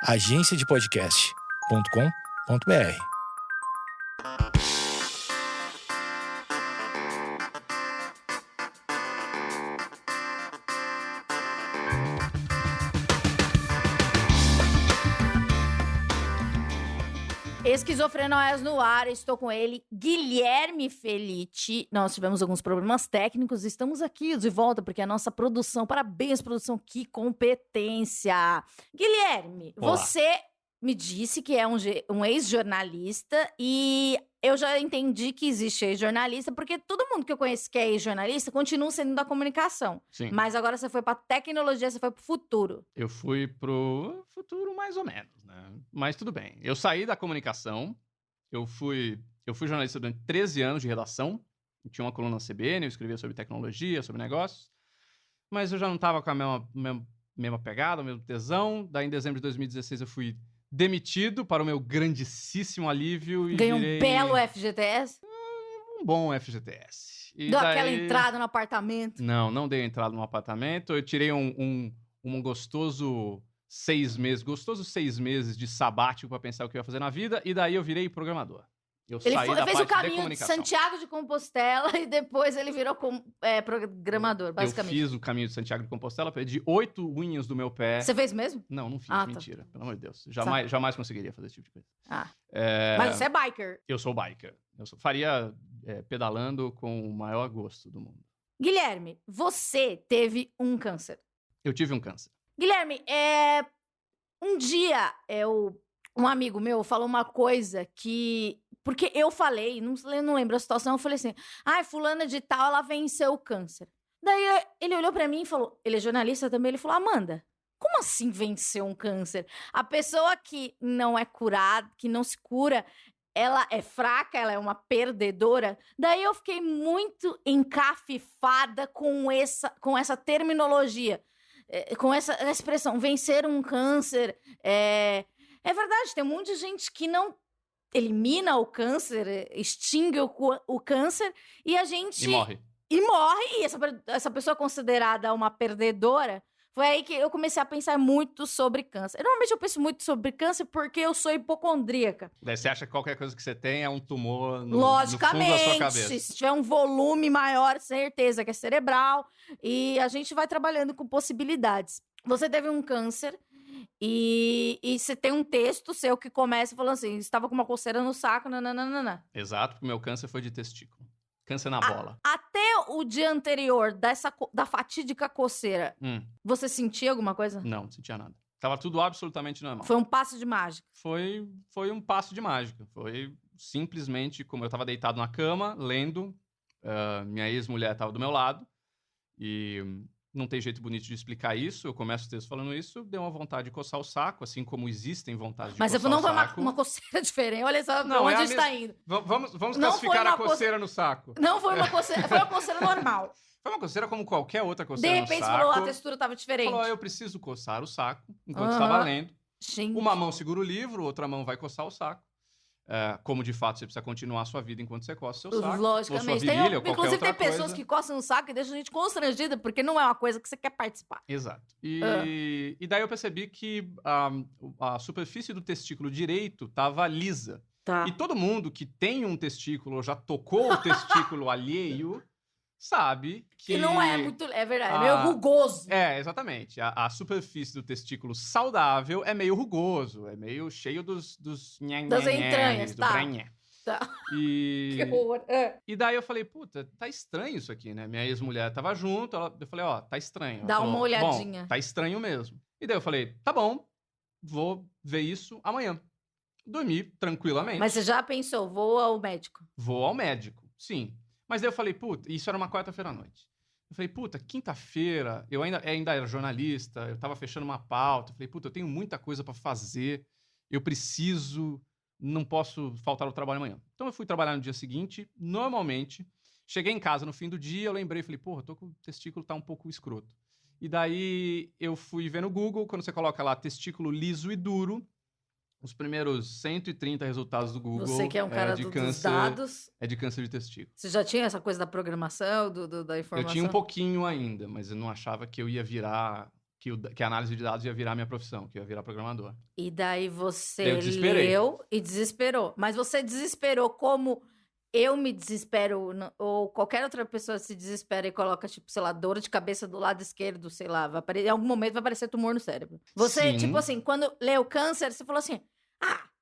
agenciadepodcast.com.br. Esquizofrenóias no ar, estou com ele, Guilherme Felitti. Nós tivemos alguns problemas técnicos, estamos aqui de volta porque a nossa produção, parabéns produção, que competência. Guilherme, Olá. Você me disse que é um ex-jornalista e eu já entendi que existe ex-jornalista porque todo mundo que eu conheço que é ex-jornalista continua sendo da comunicação. Sim. Mas agora você foi pra tecnologia, você foi pro futuro. Eu fui pro futuro mais ou menos, né? Mas tudo bem. Eu saí da comunicação, eu fui jornalista durante 13 anos de redação, eu tinha uma coluna na CBN, eu escrevia sobre tecnologia, sobre negócios, mas eu já não estava com a mesma pegada, o mesmo tesão. Daí, em dezembro de 2016, eu fui demitido para o meu grandíssimo alívio e Ganhou virei um belo FGTS? um bom FGTS. E Deu daí... aquela entrada no apartamento? Não dei entrada no apartamento. Eu tirei um gostoso 6 meses de sabático para pensar o que eu ia fazer na vida, e daí eu virei programador. Eu Ele saí da fez parte o caminho de de comunicação. Santiago de Compostela e depois ele virou programador, basicamente. Eu fiz o caminho de Santiago de Compostela, perdi 8 unhas do meu pé. Você fez mesmo? Não fiz, Ah, tá. mentira. Pelo amor de Deus. Jamais conseguiria fazer esse tipo de coisa. Mas você é biker. Eu sou biker. Faria pedalando com o maior gosto do mundo. Guilherme, você teve um câncer. Eu tive um câncer. Guilherme, um dia um amigo meu falou uma coisa que... Porque eu falei, não lembro a situação, eu falei assim, fulana de tal, ela venceu o câncer. Daí ele olhou pra mim e falou, ele é jornalista também, ele falou, Amanda, como assim venceu um câncer? A pessoa que não é curada, que não se cura, ela é fraca, ela é uma perdedora. Daí eu fiquei muito encafifada com essa terminologia, com essa expressão, vencer um câncer. É verdade, tem um monte de gente que não elimina o câncer, extingue o câncer, e a gente... E morre. E essa pessoa considerada uma perdedora, foi aí que eu comecei a pensar muito sobre câncer. Normalmente eu penso muito sobre câncer porque eu sou hipocondríaca. Daí você acha que qualquer coisa que você tem é um tumor no Logicamente, fundo da sua cabeça. Se tiver um volume maior, certeza que é cerebral, e a gente vai trabalhando com possibilidades. Você teve um câncer... E você tem um texto seu que começa falando assim, estava com uma coceira no saco, nananana. Exato, porque o meu câncer foi de testículo. Câncer na bola. Até o dia anterior da fatídica coceira, você sentia alguma coisa? Não sentia nada. Tava tudo absolutamente normal. Foi um passo de mágica? Foi um passo de mágica. Foi simplesmente como eu tava deitado na cama, lendo, minha ex-mulher tava do meu lado, e... Não tem jeito bonito de explicar isso. Eu começo o texto falando isso, deu uma vontade de coçar o saco, assim como existem vontades de coçar o saco. Mas não foi uma coceira diferente. Olha só pra onde a gente tá indo. Vamos classificar a coceira no saco. Não foi uma coceira, foi uma coceira normal. Foi uma coceira como qualquer outra coceira no saco. De repente falou, a textura tava diferente. Falou, eu preciso coçar o saco enquanto estava lendo. Gente. Uma mão segura o livro, outra mão vai coçar o saco. Como de fato você precisa continuar a sua vida enquanto você coça o seu saco. Logicamente. Ou sua virilha, ou qualquer inclusive outra tem pessoas coisa. que coçam o saco e deixam a gente constrangida, porque não é uma coisa que você quer participar. Exato. E daí eu percebi que a superfície do testículo direito estava lisa. Tá. E todo mundo que tem um testículo ou já tocou o testículo alheio sabe que... não é muito... É verdade, é meio rugoso. Exatamente. A superfície do testículo saudável é meio rugoso, é meio cheio das entranhas, tá. Tá. Que horror. E daí eu falei, puta, tá estranho isso aqui, né? Minha ex-mulher tava junto, eu falei, tá estranho. Ela Dá falou, uma olhadinha. Bom, tá estranho mesmo. E daí eu falei, tá bom, vou ver isso amanhã. Dormi tranquilamente. Mas você já pensou, vou ao médico? Vou ao médico, sim. Mas daí eu falei, puta, isso era uma quarta-feira à noite. Eu falei, puta, quinta-feira, eu ainda era jornalista, eu tava fechando uma pauta. Eu falei, puta, eu tenho muita coisa pra fazer, não posso faltar ao trabalho amanhã. Então eu fui trabalhar no dia seguinte, normalmente. Cheguei em casa no fim do dia, eu lembrei, falei, porra, tô com o testículo tá um pouco escroto. E daí eu fui ver no Google, quando você coloca lá testículo liso e duro, os primeiros 130 resultados do Google... Você que é um cara dos dados... É de câncer de testículo. Você já tinha essa coisa da programação, da informação? Eu tinha um pouquinho ainda, mas eu não achava que eu ia virar que a análise de dados ia virar minha profissão, que eu ia virar programador. E daí você Eu desesperei. leu e desesperou. Mas você desesperou como eu me desespero, ou qualquer outra pessoa se desespera e coloca, tipo, sei lá, dor de cabeça do lado esquerdo, sei lá, em algum momento vai aparecer tumor no cérebro. Você, Sim. tipo assim, quando leu câncer, você falou assim,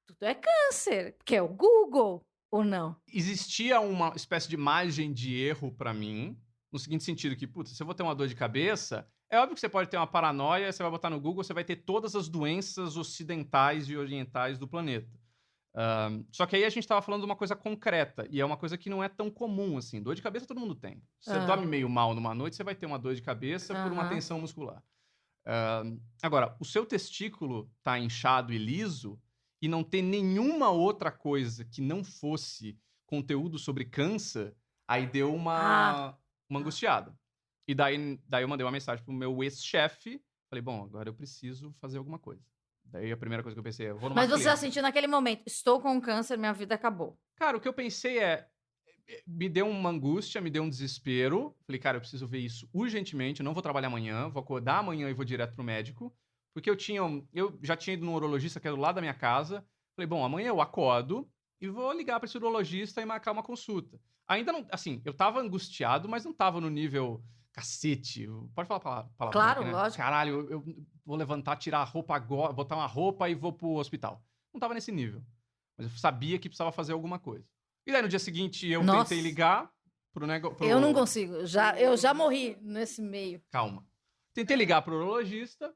tudo é câncer, porque é o Google, ou não? Existia uma espécie de margem de erro pra mim, no seguinte sentido, que, putz, se eu vou ter uma dor de cabeça, é óbvio que você pode ter uma paranoia, você vai botar no Google, você vai ter todas as doenças ocidentais e orientais do planeta. Só que aí a gente tava falando de uma coisa concreta, e é uma coisa que não é tão comum, assim. Dor de cabeça todo mundo tem. Se você dorme meio mal numa noite, você vai ter uma dor de cabeça por uma tensão muscular. Agora, o seu testículo tá inchado e liso, e não ter nenhuma outra coisa que não fosse conteúdo sobre câncer, aí deu uma angustiada. E daí eu mandei uma mensagem pro meu ex-chefe, falei, bom, agora eu preciso fazer alguma coisa. Daí a primeira coisa que eu pensei é, eu vou numa Mas você já clínica. sentiu naquele momento, estou com câncer, minha vida acabou. Cara, o que eu pensei me deu uma angústia, me deu um desespero. Falei, cara, eu preciso ver isso urgentemente, eu não vou trabalhar amanhã, vou acordar amanhã e vou direto pro médico. Porque eu já tinha ido no urologista que é do lado da minha casa. Falei, bom, amanhã eu acordo e vou ligar para esse urologista e marcar uma consulta. Ainda não, assim, eu tava angustiado, mas não tava no nível cacete. Pode falar palavra Claro, aqui, né? lógico. Caralho, eu vou levantar, tirar a roupa agora, botar uma roupa e vou pro hospital. Não tava nesse nível. Mas eu sabia que precisava fazer alguma coisa. E daí no dia seguinte eu tentei ligar pro negócio. Eu não consigo, eu já morri nesse meio. Calma. Tentei ligar pro urologista.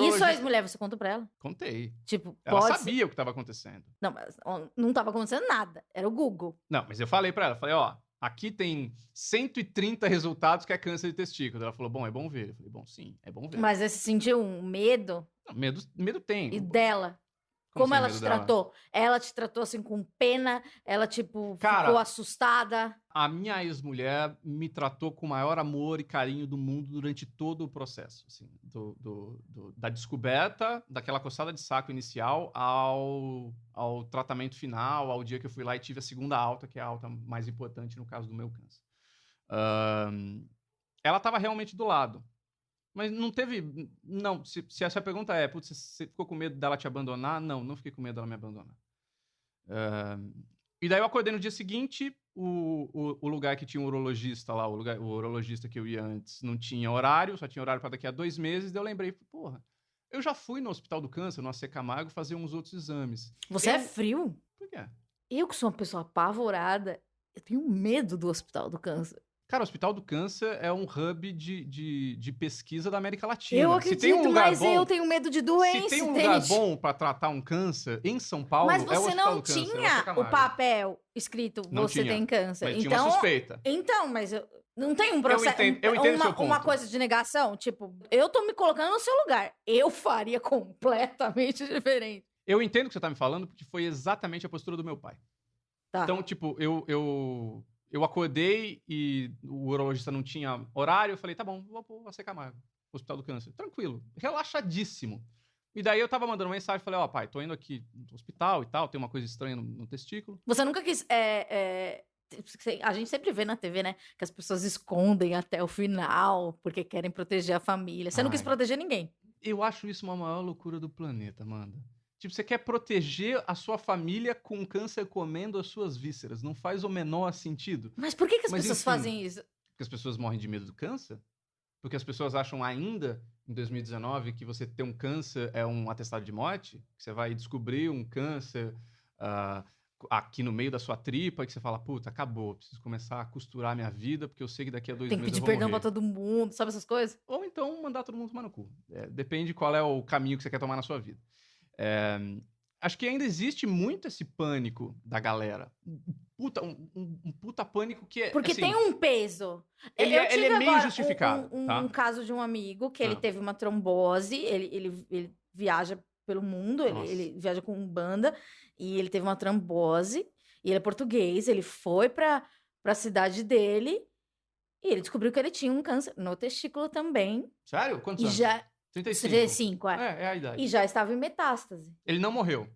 Isso a ex-mulher, você contou pra ela? Contei. Tipo, Ela sabia o que estava acontecendo. Não, mas não tava acontecendo nada. Era o Google. Não, mas eu falei pra ela, falei, ó, aqui tem 130 resultados que é câncer de testículo. Ela falou, bom, é bom ver. Eu falei, bom, sim, é bom ver. Mas você sentiu um medo? Não, medo tem. E dela? Como ela te tratou? Ela te tratou assim com pena? Ela, tipo, ficou assustada? A minha ex-mulher me tratou com o maior amor e carinho do mundo durante todo o processo. Assim, da descoberta, daquela coçada de saco inicial, ao tratamento final, ao dia que eu fui lá e tive a segunda alta, que é a alta mais importante no caso do meu câncer. Ela estava realmente do lado. Mas não teve... Não, se essa pergunta é, putz, você ficou com medo dela te abandonar? Não fiquei com medo dela me abandonar. E daí eu acordei no dia seguinte, o lugar que tinha um urologista lá, o urologista que eu ia antes, não tinha horário, só tinha horário para daqui a 2 meses, daí eu lembrei, porra, eu já fui no Hospital do Câncer, no AC Camargo, fazer uns outros exames. Você é frio? Por quê? Eu que sou uma pessoa apavorada, eu tenho medo do Hospital do Câncer. Cara, o Hospital do Câncer é um hub de pesquisa da América Latina. Eu acredito, eu tenho medo de doença, se tem um lugar bom para tratar um câncer em São Paulo, mas você é o Hospital não do Câncer, tinha o papel escrito, não você tinha, tem câncer. Mas então, tinha uma suspeita. Então, mas não tem um processo, eu entendo seu ponto. Uma coisa de negação? Tipo, eu tô me colocando no seu lugar. Eu faria completamente diferente. Eu entendo o que você tá me falando, porque foi exatamente a postura do meu pai. Tá. Então, tipo, eu acordei e o urologista não tinha horário. Eu falei, tá bom, vou pro AC Camargo, Hospital do Câncer. Tranquilo, relaxadíssimo. E daí eu tava mandando mensagem, falei, ó, pai, tô indo aqui no hospital e tal, tem uma coisa estranha no testículo. Você nunca quis... a gente sempre vê na TV, né, que as pessoas escondem até o final, porque querem proteger a família. Você não quis proteger ninguém. Eu acho isso uma maior loucura do planeta, Amanda. Tipo, você quer proteger a sua família com câncer comendo as suas vísceras. Não faz o menor sentido. Mas por que as pessoas fazem isso? Porque as pessoas morrem de medo do câncer? Porque as pessoas acham ainda, em 2019, que você ter um câncer é um atestado de morte? Que você vai descobrir um câncer aqui no meio da sua tripa, que você fala, puta, acabou, preciso começar a costurar minha vida, porque eu sei que daqui a 2 meses eu vou morrer. Tem que pedir perdão pra todo mundo, sabe essas coisas? Ou então mandar todo mundo tomar no cu. Depende qual é o caminho que você quer tomar na sua vida. Acho que ainda existe muito esse pânico da galera. Um puta pânico que é... Porque assim, tem um peso. Ele é meio justificado. Um caso de um amigo que ele teve uma trombose, ele viaja pelo mundo, ele viaja com banda, e ele teve uma trombose, e ele é português, ele foi pra cidade dele, e ele descobriu que ele tinha um câncer no testículo também. Sério? Quantos anos? 35. 35, é a idade. E já estava em metástase. Ele não morreu.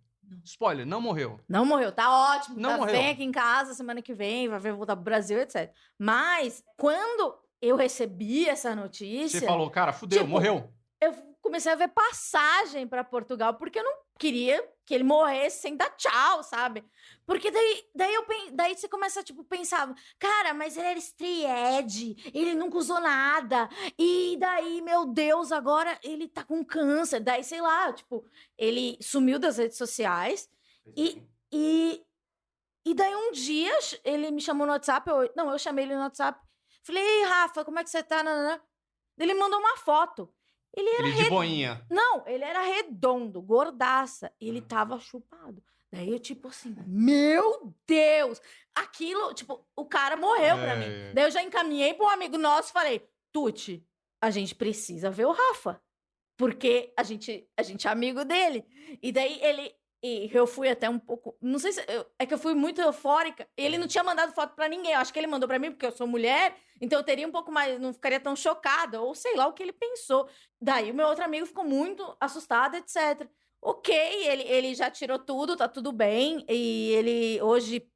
Spoiler, não morreu. Não morreu, tá ótimo. Não morreu. Vem aqui em casa semana que vem, vai voltar pro Brasil, etc. Mas, quando eu recebi essa notícia... Você falou, cara, fudeu, tipo, morreu. eu comecei a ver passagem pra Portugal, porque eu não queria que ele morresse sem dar tchau, sabe? Porque daí você começa, tipo, pensar, cara, mas ele era estreed, ele nunca usou nada, e daí, meu Deus, agora ele tá com câncer, daí, sei lá, tipo, ele sumiu das redes sociais, e daí um dia ele me chamou no WhatsApp, eu chamei ele no WhatsApp, falei, ei, Rafa, como é que você tá? Ele mandou uma foto. Ele de boinha. Não, ele era redondo, gordaça. E ele tava chupado. Daí eu, tipo assim, meu Deus! Aquilo, tipo, o cara morreu pra mim. Daí eu já encaminhei pra um amigo nosso e falei, Tuti, a gente precisa ver o Rafa. Porque a gente é amigo dele. E daí e eu fui até um pouco. Não sei se. É que eu fui muito eufórica. Ele não tinha mandado foto pra ninguém. Eu acho que ele mandou pra mim porque eu sou mulher. Então eu teria um pouco mais. Não ficaria tão chocada. Ou sei lá o que ele pensou. Daí o meu outro amigo ficou muito assustado, etc. Ok, ele já tirou tudo, tá tudo bem. E ele hoje.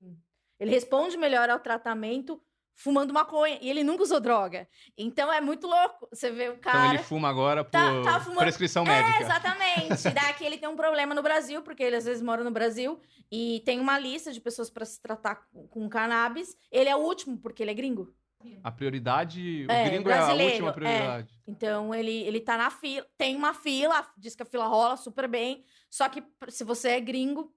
Ele responde melhor ao tratamento fumando maconha. E ele nunca usou droga. Então é muito louco. Você vê o cara. Então ele fuma agora por tá fumando... prescrição médica. Exatamente. Daqui ele tem um problema no Brasil, porque ele às vezes mora no Brasil. E tem uma lista de pessoas para se tratar com cannabis. Ele é o último, porque ele é gringo. A prioridade... O gringo é a última prioridade. Então ele tá na fila. Tem uma fila, diz que a fila rola super bem. Só que se você é gringo,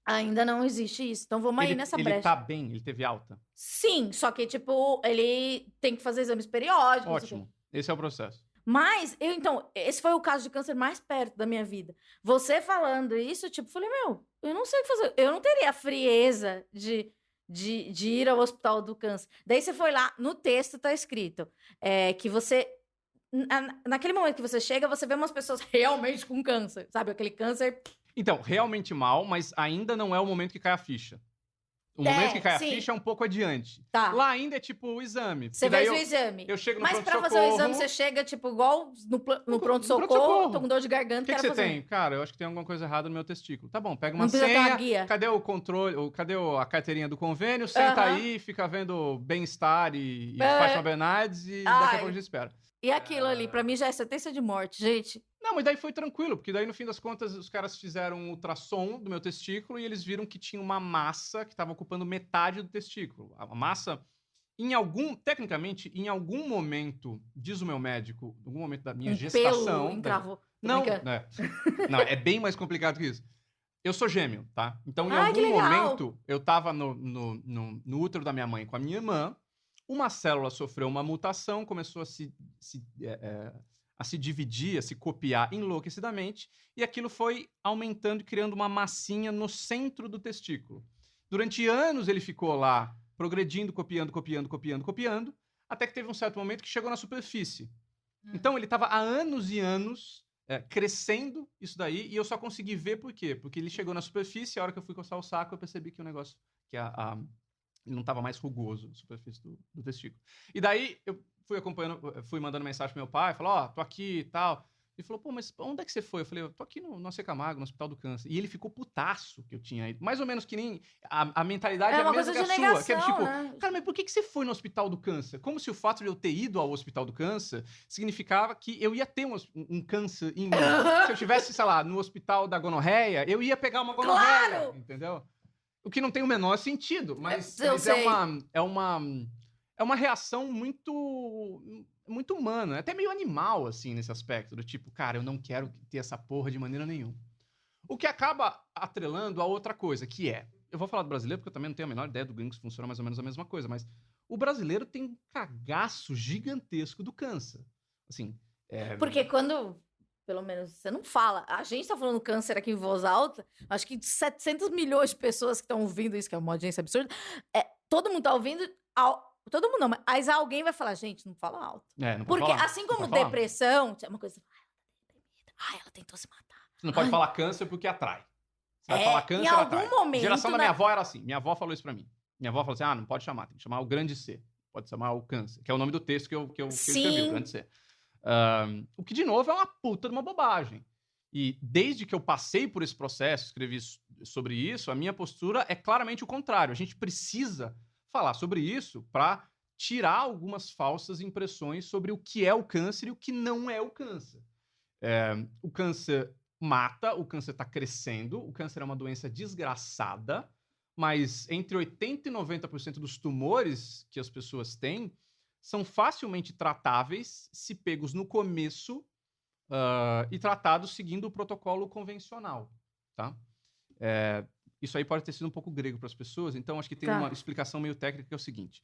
ainda não existe isso. Então vamos aí nessa brecha. Ele tá bem? Ele teve alta? Sim, só que, tipo, ele tem que fazer exames periódicos. Ótimo. Esse é o processo. Mas, então, esse foi o caso de câncer mais perto da minha vida. Você falando isso, tipo, falei, eu não sei o que fazer. Eu não teria a frieza de ir ao hospital do câncer. Daí você foi lá, no texto tá escrito que você... Naquele momento que você chega, você vê umas pessoas realmente com câncer, sabe? Aquele câncer... Então, realmente mal, mas ainda não é o momento que cai a ficha. O momento que cai a ficha é um pouco adiante. Tá. Lá ainda é tipo o exame. Você fez o exame. Eu chego no Mas pronto-socorro... pra fazer o exame, você chega, tipo, igual no pronto-socorro, tô com dor de garganta, O que você tem? Cara, eu acho que tem alguma coisa errada no meu testículo. Tá bom, pega uma Não precisa ter senha, uma guia. cadê o controle, cadê a carteirinha do convênio, senta aí, fica vendo bem-estar e Fátima Bernardes e daqui a pouco a gente espera. E aquilo ali, pra mim já é sentença de morte, gente. Não, mas daí foi tranquilo, porque daí no fim das contas os caras fizeram um ultrassom do meu testículo e eles viram que tinha uma massa que estava ocupando metade do testículo. A massa, tecnicamente, em algum momento, diz o meu médico, em algum momento da minha gestação... Pelo encravou. Não, não, é bem mais complicado que isso. Eu sou gêmeo, tá? Então, em algum momento, eu tava no útero da minha mãe com a minha irmã, uma célula sofreu uma mutação, começou a se dividir, a se copiar enlouquecidamente, e aquilo foi aumentando e criando uma massinha no centro do testículo. Durante anos ele ficou lá, progredindo, copiando, até que teve um certo momento que chegou na superfície. Então ele estava há anos e anos crescendo isso daí, e eu só consegui ver por quê? Porque ele chegou na superfície, a hora que eu fui coçar o saco, eu percebi que o negócio, que ele não estava mais rugoso, a superfície do testículo. E daí eu fui mandando mensagem pro meu pai, falou, tô aqui e tal. Ele falou, pô, mas onde é que você foi? Eu falei, eu tô aqui no AC Camargo, no Hospital do Câncer. E ele ficou putaço que eu tinha ido. Mais ou menos que nem a mentalidade é a mesma que a sua. Que é tipo, cara, mas por que você foi no Hospital do Câncer? Como se o fato de eu ter ido ao Hospital do Câncer significava que eu ia ter um câncer em mim. Se eu estivesse, sei lá, no Hospital da Gonorreia, eu ia pegar uma gonorreia, entendeu? O que não tem o menor sentido, mas é uma reação muito humana, até meio animal, assim, nesse aspecto, do tipo, cara, eu não quero ter essa porra de maneira nenhuma. O que acaba atrelando a outra coisa, que eu vou falar do brasileiro, porque eu também não tenho a menor ideia do gringo, se funciona mais ou menos a mesma coisa, mas o brasileiro tem um cagaço gigantesco do câncer. Assim, Porque quando... Pelo menos você não fala. A gente tá falando câncer aqui em voz alta. Acho que 700 milhões de pessoas que estão ouvindo isso, que é uma audiência absurda. Todo mundo tá ouvindo. Todo mundo não, mas alguém vai falar, gente, não fala alto. Não porque falar, assim como depressão, é uma coisa. Ela tentou se matar. Você não pode falar câncer porque atrai. Você vai falar câncer, em algum momento. A geração da minha avó era assim. Minha avó falou isso pra mim. Minha avó falou assim: não pode chamar, tem que chamar o grande C. Pode chamar o câncer, que é o nome do texto que eu escrevi, o grande C. O que, de novo, é uma puta de uma bobagem. E desde que eu passei por esse processo, escrevi sobre isso, a minha postura é claramente o contrário. A gente precisa falar sobre isso para tirar algumas falsas impressões sobre o que é o câncer e o que não é o câncer. O câncer mata, o câncer está crescendo, o câncer é uma doença desgraçada, mas entre 80% e 90% dos tumores que as pessoas têm são facilmente tratáveis se pegos no começo e tratados seguindo o protocolo convencional, tá? Isso aí pode ter sido um pouco grego para as pessoas, então acho que tem uma explicação meio técnica que é o seguinte.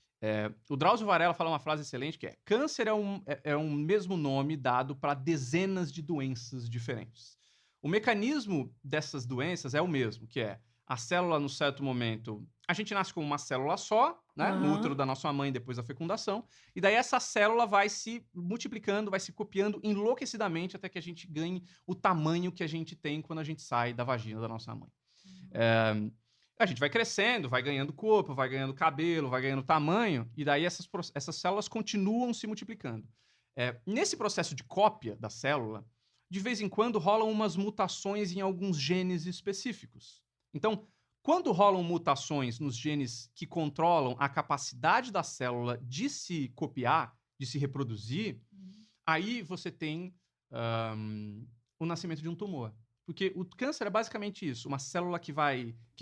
O Drauzio Varela fala uma frase excelente que é: câncer é um mesmo nome dado para dezenas de doenças diferentes. O mecanismo dessas doenças é o mesmo, que é a célula, no certo momento, a gente nasce com uma célula só, né, no útero da nossa mãe depois da fecundação, e daí essa célula vai se multiplicando, vai se copiando enlouquecidamente até que a gente ganhe o tamanho que a gente tem quando a gente sai da vagina da nossa mãe. A gente vai crescendo, vai ganhando corpo, vai ganhando cabelo, vai ganhando tamanho, e daí essas células continuam se multiplicando. Nesse processo de cópia da célula, de vez em quando rolam umas mutações em alguns genes específicos. Então, quando rolam mutações nos genes que controlam a capacidade da célula de se copiar, de se reproduzir, aí você tem o nascimento de um tumor. Porque o câncer é basicamente isso, uma célula que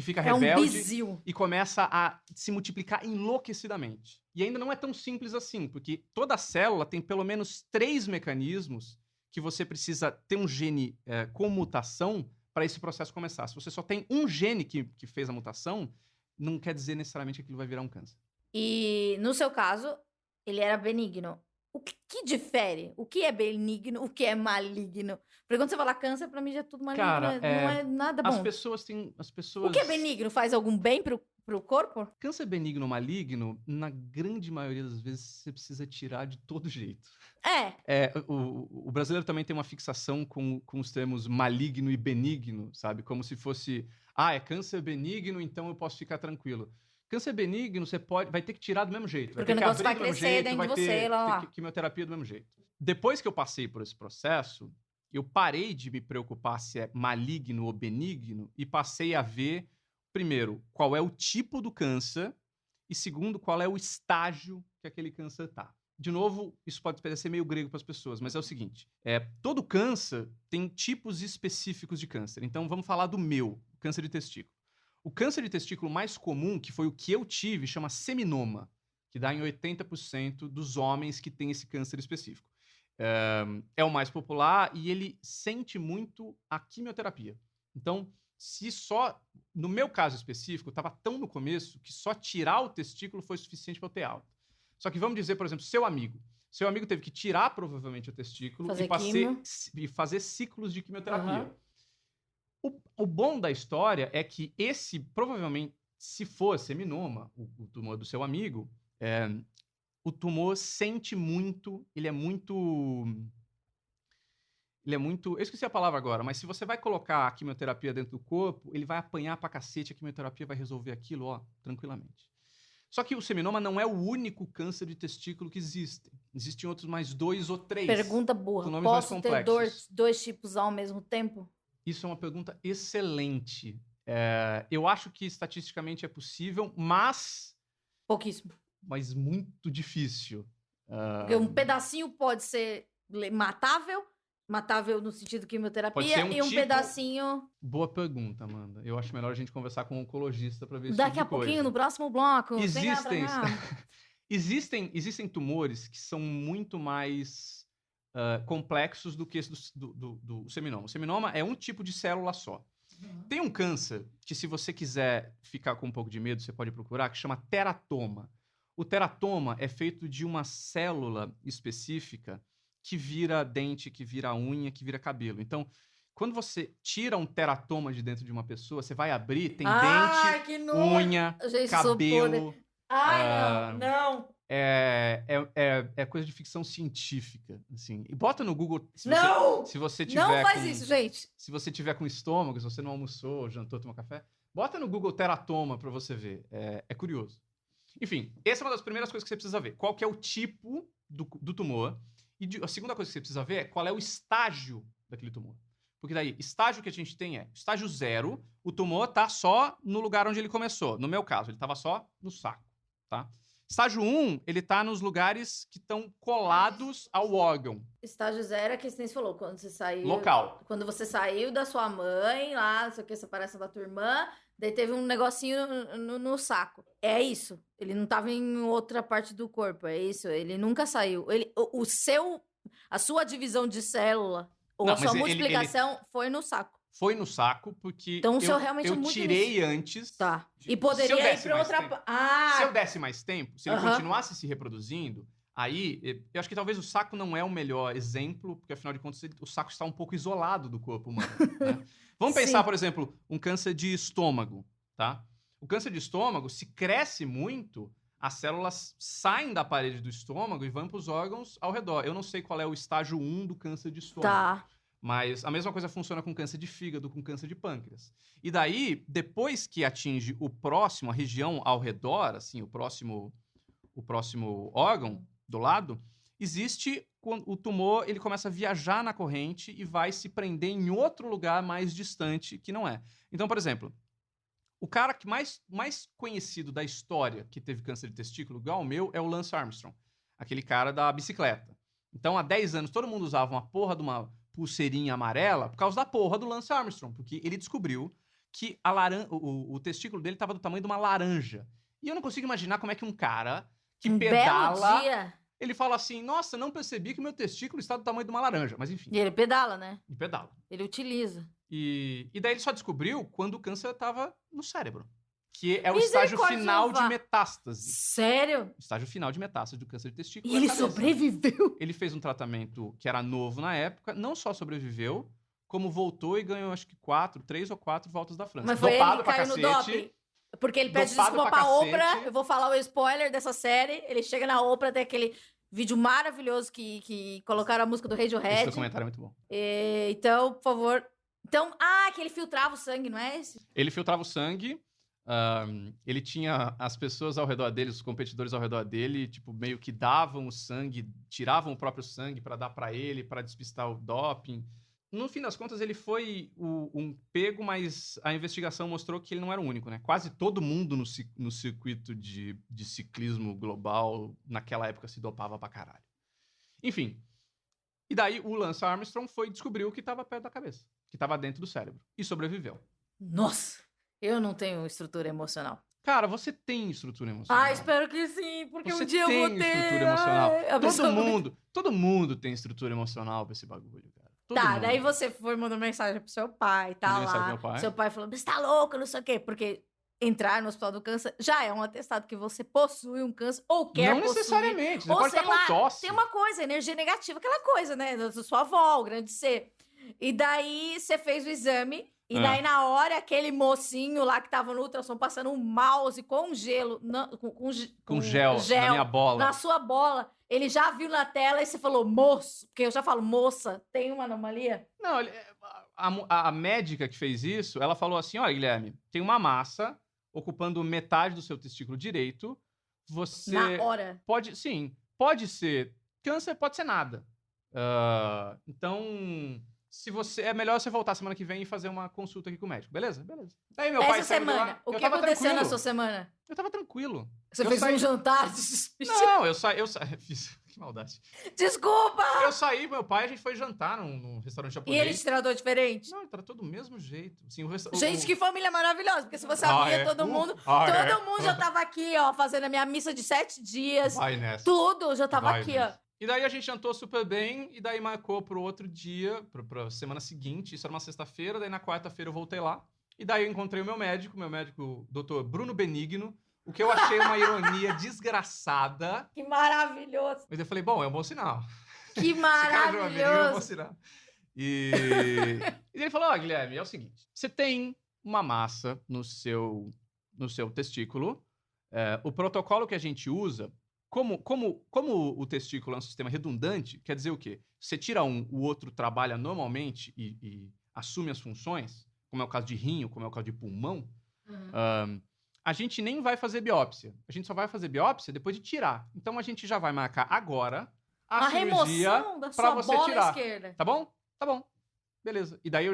fica rebelde e começa a se multiplicar enlouquecidamente. E ainda não é tão simples assim, porque toda célula tem pelo menos 3 mecanismos que você precisa ter um gene com mutação para esse processo começar. Se você só tem um gene que fez a mutação, não quer dizer necessariamente que aquilo vai virar um câncer. E, no seu caso, ele era benigno. O que difere? O que é benigno? O que é maligno? Porque quando você fala câncer, pra mim já é tudo maligno. Cara, não é nada bom. As pessoas... O que é benigno? Faz algum bem pro corpo? Câncer benigno ou maligno, na grande maioria das vezes, você precisa tirar de todo jeito. O brasileiro também tem uma fixação com os termos maligno e benigno, sabe? Como se fosse, é câncer benigno, então eu posso ficar tranquilo. Câncer benigno, você vai ter que tirar do mesmo jeito. Porque o negócio vai crescer dentro de você, vai ter quimioterapia do mesmo jeito. Depois que eu passei por esse processo, eu parei de me preocupar se é maligno ou benigno e passei a ver, primeiro, qual é o tipo do câncer e, segundo, qual é o estágio que aquele câncer está. De novo, isso pode parecer meio grego para as pessoas, mas é o seguinte, todo câncer tem tipos específicos de câncer. Então, vamos falar do meu, câncer de testículo. O câncer de testículo mais comum, que foi o que eu tive, chama seminoma, que dá em 80% dos homens que têm esse câncer específico. É o mais popular e ele sente muito a quimioterapia. Então, no meu caso específico, estava tão no começo que só tirar o testículo foi suficiente para eu ter alta. Só que vamos dizer, por exemplo, seu amigo teve que tirar provavelmente o testículo e fazer ciclos de quimioterapia. O bom da história é que provavelmente, se for seminoma, o tumor do seu amigo, o tumor sente muito, ele é muito... Eu esqueci a palavra agora, mas se você vai colocar a quimioterapia dentro do corpo, ele vai apanhar pra cacete, a quimioterapia vai resolver aquilo, tranquilamente. Só que o seminoma não é o único câncer de testículo que existe. Existem outros mais 2 ou 3. Pergunta burra. Posso ter dois tipos ao mesmo tempo? Isso é uma pergunta excelente. Eu acho que estatisticamente é possível, mas... Pouquíssimo. Mas muito difícil. Porque um pedacinho pode ser matável no sentido de quimioterapia, e um pedacinho... Boa pergunta, Amanda. Eu acho melhor a gente conversar com um oncologista para ver Daqui a pouquinho, no próximo bloco. Existem tumores que são muito mais... complexos do que esse do seminoma. O seminoma é um tipo de célula só. Tem um câncer que, se você quiser ficar com um pouco de medo, você pode procurar, que chama teratoma. O teratoma é feito de uma célula específica que vira dente, que vira unha, que vira cabelo. Então, quando você tira um teratoma de dentro de uma pessoa, você vai abrir, tem dente, unha, cabelo... não! É coisa de ficção científica, assim. E bota no Google... Se você tiver não faz isso, gente! Se você tiver com estômago, se você não almoçou, jantou, tomou café, bota no Google teratoma pra você ver. É curioso. Enfim, essa é uma das primeiras coisas que você precisa ver. Qual que é o tipo do tumor. E a segunda coisa que você precisa ver é qual é o estágio daquele tumor. Porque daí, estágio que a gente tem estágio 0, o tumor tá só no lugar onde ele começou. No meu caso, ele tava só no saco, tá? Estágio 1, ele tá nos lugares que estão colados ao órgão. Estágio 0 é que você falou, quando você saiu... Local. Quando você saiu da sua mãe, lá, não sei o que, separação da tua irmã, daí teve um negocinho no saco. É isso. Ele não tava em outra parte do corpo, é isso. Ele nunca saiu. A sua divisão de célula, ou Não, a sua mas multiplicação, foi no saco. Foi no saco, porque Então, o seu realmente é eu muito tirei antes. Tá. de- E poderia se eu ir desse pra mais outra... tempo- Ah! Se eu desse mais tempo, se ele Aham. continuasse se reproduzindo, aí eu acho que talvez o saco não é o melhor exemplo, porque afinal de contas o saco está um pouco isolado do corpo humano. Né? Vamos Sim. pensar, por exemplo, um câncer de estômago, tá? O câncer de estômago, se cresce muito, as células saem da parede do estômago e vão para os órgãos ao redor. Eu não sei qual é o estágio 1 do câncer de estômago. Tá. Mas a mesma coisa funciona com câncer de fígado, com câncer de pâncreas. E daí, depois que atinge o próximo, a região ao redor, assim, o próximo órgão do lado, existe o tumor, ele começa a viajar na corrente e vai se prender em outro lugar mais distante que não é. Então, por exemplo, o cara que mais conhecido da história que teve câncer de testículo, igual o meu, é o Lance Armstrong, aquele cara da bicicleta. Então, há 10 anos, todo mundo usava uma porra de uma pulseirinha amarela por causa da porra do Lance Armstrong, porque ele descobriu que o testículo dele estava do tamanho de uma laranja. E eu não consigo imaginar como é que um cara que Um pedala, belo dia. ele fala assim, nossa, não percebi que meu testículo está do tamanho de uma laranja. Mas enfim, E ele pedala, né? ele pedala. Ele utiliza. E daí ele só descobriu quando o câncer estava no cérebro, que é o estágio Misericórdia, final de Jeová. metástase. Sério? O estágio final de metástase do câncer de testículo. E é a ele cabeça. sobreviveu? Ele fez um tratamento que era novo na época, não só sobreviveu, como voltou e ganhou, acho que 3 ou 4 voltas da França. Mas foi ele que Dopado pra caiu no cacete. doping? Porque ele pede Dopado desculpa pra pra Oprah. cacete. Eu vou falar o spoiler dessa série. Ele chega na Oprah, tem aquele vídeo maravilhoso que colocaram a música do Esse Radiohead. documentário é muito bom. Então, por favor... Então, que ele filtrava o sangue, não é esse? Ele filtrava o sangue, ele tinha as pessoas ao redor dele, os competidores ao redor dele, tipo, meio que davam o sangue, tiravam o próprio sangue pra dar pra ele, pra despistar o doping. No fim das contas, ele foi um pego, mas a investigação mostrou que ele não era o único, né? Quase todo mundo no circuito de ciclismo global, naquela época, se dopava pra caralho. Enfim. E daí, o Lance Armstrong descobriu que estava perto da cabeça, que estava dentro do cérebro, e sobreviveu. Nossa, eu não tenho estrutura emocional. Cara, você tem estrutura emocional. Espero que sim, porque Você um dia eu vou tem ter. estrutura emocional. A pessoa- Todo mundo tem estrutura emocional pra esse bagulho, cara. Todo Tá, mundo. daí você foi mandando mensagem pro seu pai, tá Mandei mensagem lá. pro meu pai. Seu pai falou, você tá louco, não sei o quê. Porque entrar no hospital do câncer já é um atestado que você possui um câncer ou quer Não possuir. necessariamente. Você Ou pode sei estar com lá, tosse. tem uma coisa, energia negativa, aquela coisa, né? Da sua avó, o grande C. E daí você fez o exame. E daí, na hora, aquele mocinho lá que tava no ultrassom passando um mouse com gelo. Com gel na minha bola. Na sua bola. Ele já viu na tela e você falou, moço. Porque eu já falo, moça, tem uma anomalia? Não, a médica que fez isso, ela falou assim, olha, Guilherme, tem uma massa ocupando metade do seu testículo direito. Você Na hora. pode ser câncer, pode ser nada. Então, se você é melhor você voltar semana que vem e fazer uma consulta aqui com o médico, beleza? Beleza. Daí meu pai Essa saiu de semana, lá, o eu que tava aconteceu na tranquilo. sua semana? Eu tava tranquilo. Você Eu fez saí- um jantar de suspicion. Não, eu saí, fiz, que maldade. Desculpa! Eu saí, meu pai, a gente foi jantar num restaurante E japonês. ele te tratou diferente? Não, ele tratou do mesmo jeito. Assim, Gente, que família maravilhosa, porque se você Ah, abria é? todo mundo, é? todo mundo já tava aqui, ó, fazendo a minha missa de 7 dias. Vai nessa. Tudo já tava Vai aqui, nessa. ó. E daí a gente jantou super bem, e daí marcou pro outro dia, pra semana seguinte, isso era uma sexta-feira, daí na quarta-feira eu voltei lá, e daí eu encontrei o meu médico, Dr. Bruno Benigno, o que eu achei uma ironia desgraçada, Que maravilhoso. mas eu falei, bom, é um bom sinal. Que Esse cara virou amigo, é um bom maravilhoso. sinal. E ele falou, Guilherme, é o seguinte, você tem uma massa no seu testículo, o protocolo que a gente usa, como o testículo é um sistema redundante, quer dizer o quê? Você tira o outro trabalha normalmente e assume as funções, como é o caso de rim, como é o caso de pulmão, a gente nem vai fazer biópsia. A gente só vai fazer biópsia depois de tirar. Então a gente já vai marcar agora a cirurgia remoção da pra sua você bola tirar. esquerda. Tá bom? Tá bom. Beleza. E daí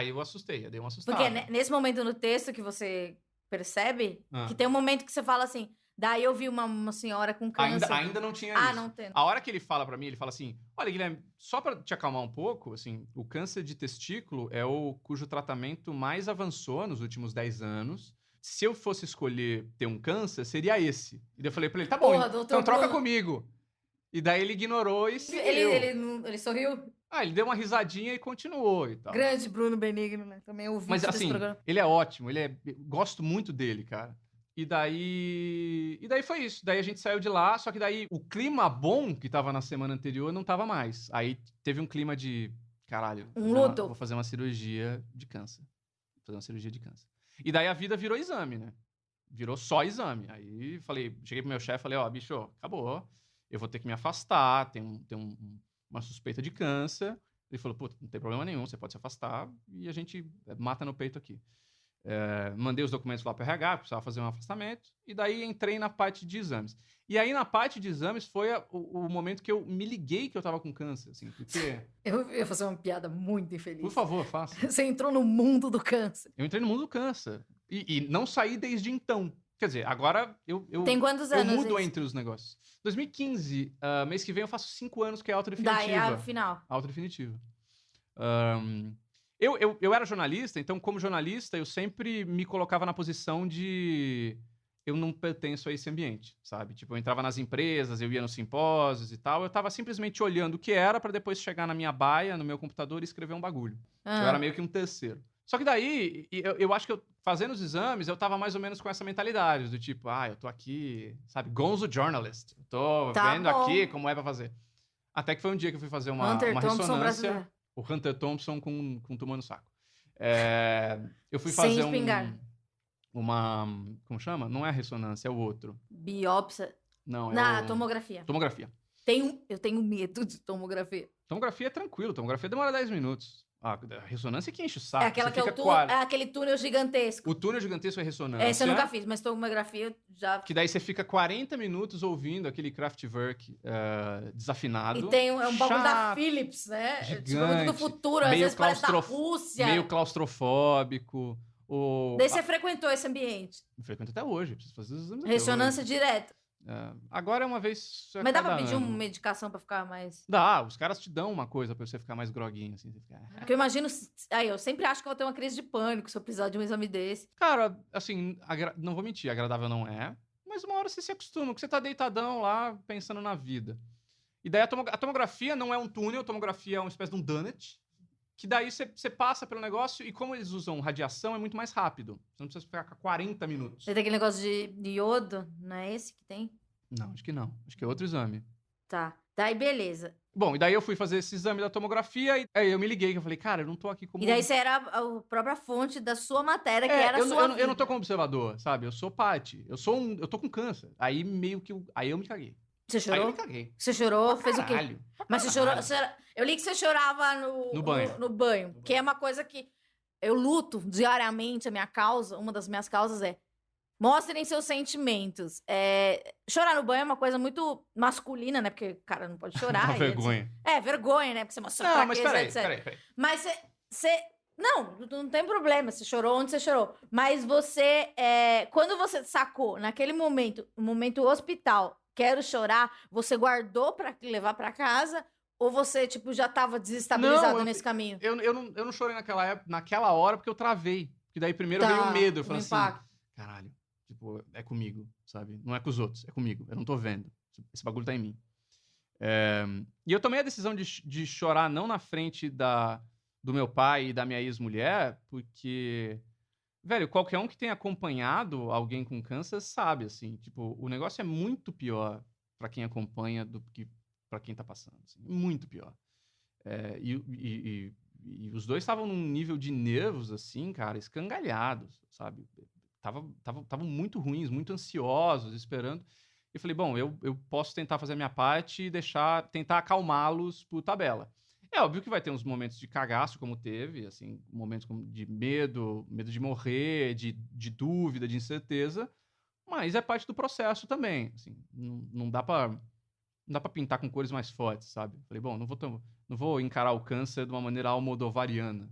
eu assustei, eu dei uma assustada. Porque nesse momento no texto que você percebe, que tem um momento que você fala assim, Daí eu vi uma senhora com câncer. Ainda não tinha Ah, isso. não tem. A hora que ele fala pra mim, ele fala assim, olha, Guilherme, só pra te acalmar um pouco, assim, o câncer de testículo é o cujo tratamento mais avançou nos últimos 10 anos. Se eu fosse escolher ter um câncer, seria esse. E daí eu falei pra ele, tá bom, Porra, doutor então troca Bruno. comigo. E daí ele ignorou e seguiu. Ele sorriu? Ah, ele deu uma risadinha e continuou e tal. Grande Bruno Benigno, né? Também ouvi Mas desse assim, programa. ele é ótimo, gosto muito dele, cara. E daí foi isso. Daí a gente saiu de lá, só que daí o clima bom que tava na semana anterior não tava mais. Aí teve um clima de, caralho, Luto. vou fazer uma cirurgia de câncer. Vou fazer uma cirurgia de câncer. E daí a vida virou exame, né? Virou só exame. Aí cheguei pro meu chefe e falei, ó, bicho, acabou. Eu vou ter que me afastar, tem uma suspeita de câncer. Ele falou, pô, não tem problema nenhum, você pode se afastar e a gente mata no peito aqui. Mandei os documentos lá para o RH, precisava fazer um afastamento, e daí entrei na parte de exames. E aí, na parte de exames, foi o momento que eu me liguei que eu tava com câncer, assim, porque... Eu ia fazer uma piada muito infeliz. Por favor, faça. Você entrou no mundo do câncer. Eu entrei no mundo do câncer. E não saí desde então. Quer dizer, agora eu Tem quantos eu anos mudo isso? entre os negócios. 2015, mês que vem eu faço 5 anos que é autodefinitiva. Daí é o final. Autodefinitiva. Eu era jornalista, então, como jornalista, eu sempre me colocava na posição de eu não pertenço a esse ambiente, sabe? Tipo, eu entrava nas empresas, eu ia nos simpósios e tal, eu tava simplesmente olhando o que era pra depois chegar na minha baia, no meu computador e escrever um bagulho. Eu era meio que um terceiro. Só que daí, eu acho que fazendo os exames, eu tava mais ou menos com essa mentalidade, do tipo, eu tô aqui, sabe, gonzo journalist. Eu tô vendo bom. aqui como é pra fazer. Até que foi um dia que eu fui fazer uma Hunter Thompson ressonância. brasileiro. O Hunter Thompson com tumor no saco. Eu fui Sem fazer espingarda. uma... Como chama? Não é a ressonância, é o outro. Biópsia. Não, Na tomografia. Tomografia. Eu tenho medo de tomografia. Tomografia é tranquilo. Tomografia demora 10 minutos. A ressonância é que enche o saco. É aquela Você que é, fica é aquele túnel gigantesco. O túnel gigantesco é ressonância. Essa eu nunca fiz, mas tomografia eu já... Que daí você fica 40 minutos ouvindo aquele Kraftwerk desafinado. E tem um bagulho da chato, Philips, né? gigante, Tipo, muito do futuro, às meio vezes parece da Rússia. Meio claustrofóbico. Daí você frequentou esse ambiente. Eu frequento até hoje, preciso fazer os exames Ressonância até hoje. direta. Agora é uma vez a Mas dá cada pra pedir ano. uma medicação pra ficar mais... Dá, os caras te dão uma coisa pra você ficar mais groguinho, assim. Você fica... Porque eu imagino... Aí, eu sempre acho que eu vou ter uma crise de pânico se eu precisar de um exame desse. Cara, assim, não vou mentir, agradável não é, mas uma hora você se acostuma, que você tá deitadão lá, pensando na vida. E daí a tomografia não é um túnel, a tomografia é uma espécie de um donut, que daí você passa pelo negócio e como eles usam radiação, é muito mais rápido. Você não precisa ficar 40 minutos. Tem aquele negócio de iodo, não é esse que tem? Não, acho que não. Acho que é outro exame. Tá. Daí, beleza. Bom, e daí eu fui fazer esse exame da tomografia e aí eu me liguei, que eu falei, cara, eu não tô aqui como... E daí você era a própria fonte da sua matéria, que era a sua vida. Eu não tô como observador, sabe? Eu sou Paty. Eu tô com câncer. Aí meio que... Aí eu me caguei. Você Aí eu chorou? me caguei. Você chorou? Pra Fez o quê? caralho, pra Mas você caralho. chorou... Eu li que você chorava No banho. no banho. Que é uma coisa que eu luto diariamente. A minha causa, uma das minhas causas é mostrem seus sentimentos. Chorar no banho é uma coisa muito masculina, né? Porque o cara não pode chorar. Uma vergonha. Vergonha, né? Porque você mostra Não, mas fraqueza, peraí. Mas você... Não tem problema. Você chorou onde você chorou. Mas você... quando você sacou, naquele momento, no momento hospital, quero chorar, você guardou pra levar pra casa? Ou você, tipo, já tava desestabilizado nesse caminho? Eu não chorei naquela hora porque eu travei. Porque daí primeiro veio o medo. Eu falei assim, caralho, tipo, é comigo, sabe? Não é com os outros, é comigo. Eu não tô vendo. Esse bagulho tá em mim. E eu tomei a decisão de chorar não na frente do meu pai e da minha ex-mulher, porque, velho, qualquer um que tenha acompanhado alguém com câncer sabe, assim, tipo, o negócio é muito pior pra quem acompanha do que pra quem tá passando, assim, muito pior. E os dois estavam num nível de nervos, assim, cara, escangalhados, sabe? Estavam muito ruins, muito ansiosos, esperando. Eu falei, bom, eu posso tentar fazer a minha parte e tentar acalmá-los por tabela. É óbvio que vai ter uns momentos de cagaço, como teve, assim, momentos de medo de morrer, de dúvida, de incerteza, mas é parte do processo também, assim, não dá pra pintar com cores mais fortes, sabe? Falei, bom, não vou encarar o câncer de uma maneira almodovariana,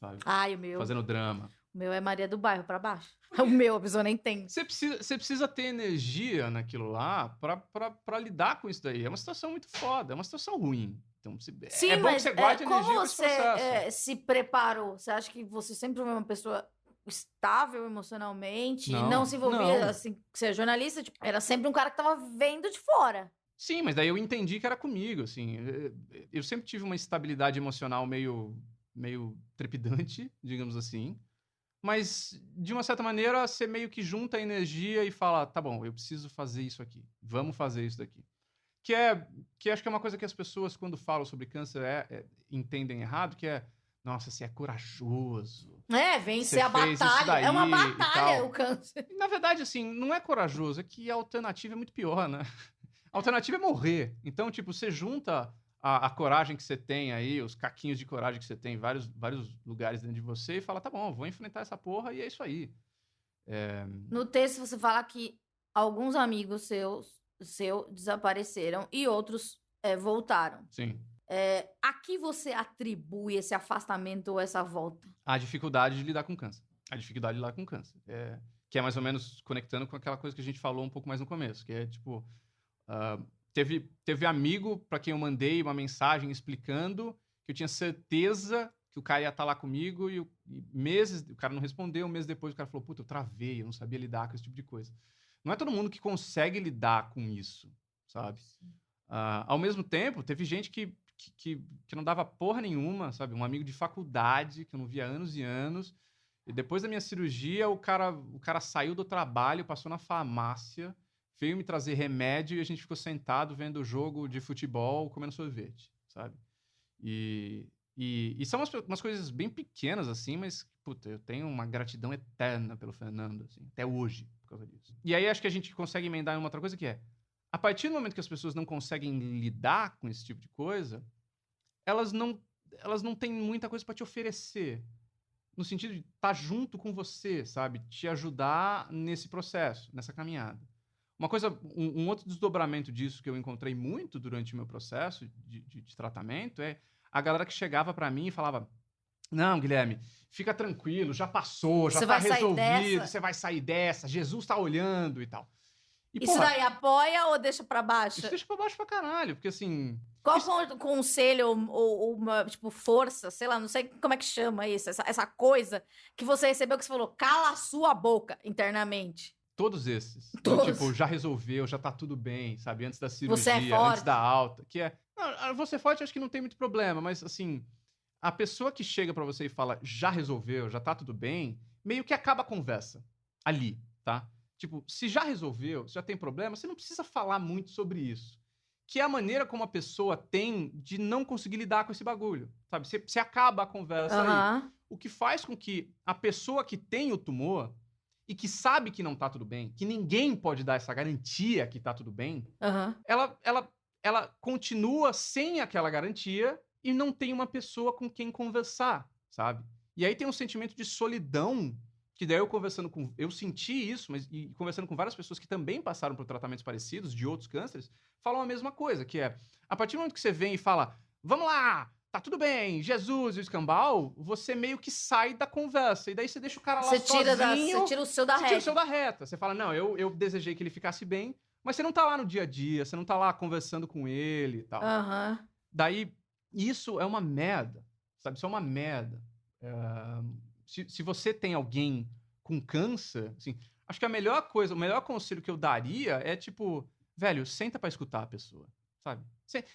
sabe? Ai, o meu. Fazendo drama. O meu é Maria do Bairro pra baixo. O meu, a pessoa nem tem. Você precisa ter energia naquilo lá pra lidar com isso daí. É uma situação muito foda, é uma situação ruim. Então, Sim, é bom que mas você guarde energia como pra esse você processo. se preparou? Você acha que você sempre foi uma pessoa estável emocionalmente e não se envolvia, não. assim, que você é jornalista, tipo, era sempre um cara que tava vendo de fora. Sim, mas daí eu entendi que era comigo, assim. Eu sempre tive uma estabilidade emocional meio trepidante, digamos assim. Mas, de uma certa maneira, você meio que junta a energia e fala, tá bom, eu preciso fazer isso aqui. Vamos fazer isso daqui. Que acho que é uma coisa que as pessoas, quando falam sobre câncer, entendem errado, que é, nossa, você é corajoso. Vencer Você a fez isso batalha. É uma daí e batalha tal. o câncer. E, na verdade, assim, não é corajoso, é que a alternativa é muito pior, né? A alternativa é morrer. Então, tipo, você junta a coragem que você tem aí, os caquinhos de coragem que você tem em vários lugares dentro de você e fala, tá bom, vou enfrentar essa porra e é isso aí. No texto você fala que alguns amigos seus desapareceram e outros voltaram. Sim. A que você atribui esse afastamento ou essa volta? A dificuldade de lidar com câncer. A dificuldade de lidar com câncer. Que é mais ou menos conectando com aquela coisa que a gente falou um pouco mais no começo, que é tipo... teve amigo para quem eu mandei uma mensagem explicando que eu tinha certeza que o cara ia estar lá comigo e meses, o cara não respondeu, um mês depois o cara falou, puta, eu travei, eu não sabia lidar com esse tipo de coisa. Não é todo mundo que consegue lidar com isso, sabe? Ao mesmo tempo, teve gente que não dava porra nenhuma, sabe? Um amigo de faculdade que eu não via há anos e anos. E depois da minha cirurgia, o cara saiu do trabalho, passou na farmácia, veio me trazer remédio e a gente ficou sentado vendo o jogo de futebol, comendo sorvete, sabe? E são umas coisas bem pequenas, assim, mas, puta, eu tenho uma gratidão eterna pelo Fernando, assim, até hoje, por causa disso. E aí acho que a gente consegue emendar em uma outra coisa que é, a partir do momento que as pessoas não conseguem lidar com esse tipo de coisa, elas não têm muita coisa para te oferecer, no sentido de estar junto com você, sabe? Te ajudar nesse processo, nessa caminhada. Uma coisa, um outro desdobramento disso que eu encontrei muito durante o meu processo de tratamento é a galera que chegava para mim e falava, não, Guilherme, fica tranquilo, já passou, já tá resolvido, você vai sair dessa, Jesus tá olhando e tal. E, isso daí apoia ou deixa pra baixo? Isso deixa pra baixo pra caralho, porque assim... Qual conselho ou uma, tipo, força, sei lá, não sei como é que chama isso, essa coisa que você recebeu que você falou, cala a sua boca internamente? Todos esses. Todos. Tipo, já resolveu, já tá tudo bem, sabe? Antes da cirurgia, você é forte. antes da alta. Que é... Não, você é forte, acho que não tem muito problema, mas assim... A pessoa que chega pra você e fala, já resolveu, já tá tudo bem, meio que acaba a conversa. Ali, tá? Tipo, se já resolveu, se já tem problema, você não precisa falar muito sobre isso. Que é a maneira como a pessoa tem de não conseguir lidar com esse bagulho, sabe? Você acaba a conversa aí. O que faz com que a pessoa que tem o tumor e que sabe que não tá tudo bem, que ninguém pode dar essa garantia que tá tudo bem, ela continua sem aquela garantia e não tem uma pessoa com quem conversar, sabe? E aí tem um sentimento de solidão que daí eu senti isso, mas e conversando com várias pessoas que também passaram por tratamentos parecidos, de outros cânceres, falam a mesma coisa, que é, a partir do momento que você vem e fala, vamos lá, tá tudo bem, Jesus e o escambau, você meio que sai da conversa, e daí você deixa o cara lá sozinho. Você tira o seu da reta. Você tira o seu da reta. Você fala, não, eu desejei que ele ficasse bem, mas você não tá lá no dia a dia, você não tá lá conversando com ele e tal. Daí, isso é uma merda, sabe? Isso é uma merda. Se você tem alguém com câncer, assim, acho que a melhor coisa, o melhor conselho que eu daria é tipo, velho, senta pra escutar a pessoa, sabe?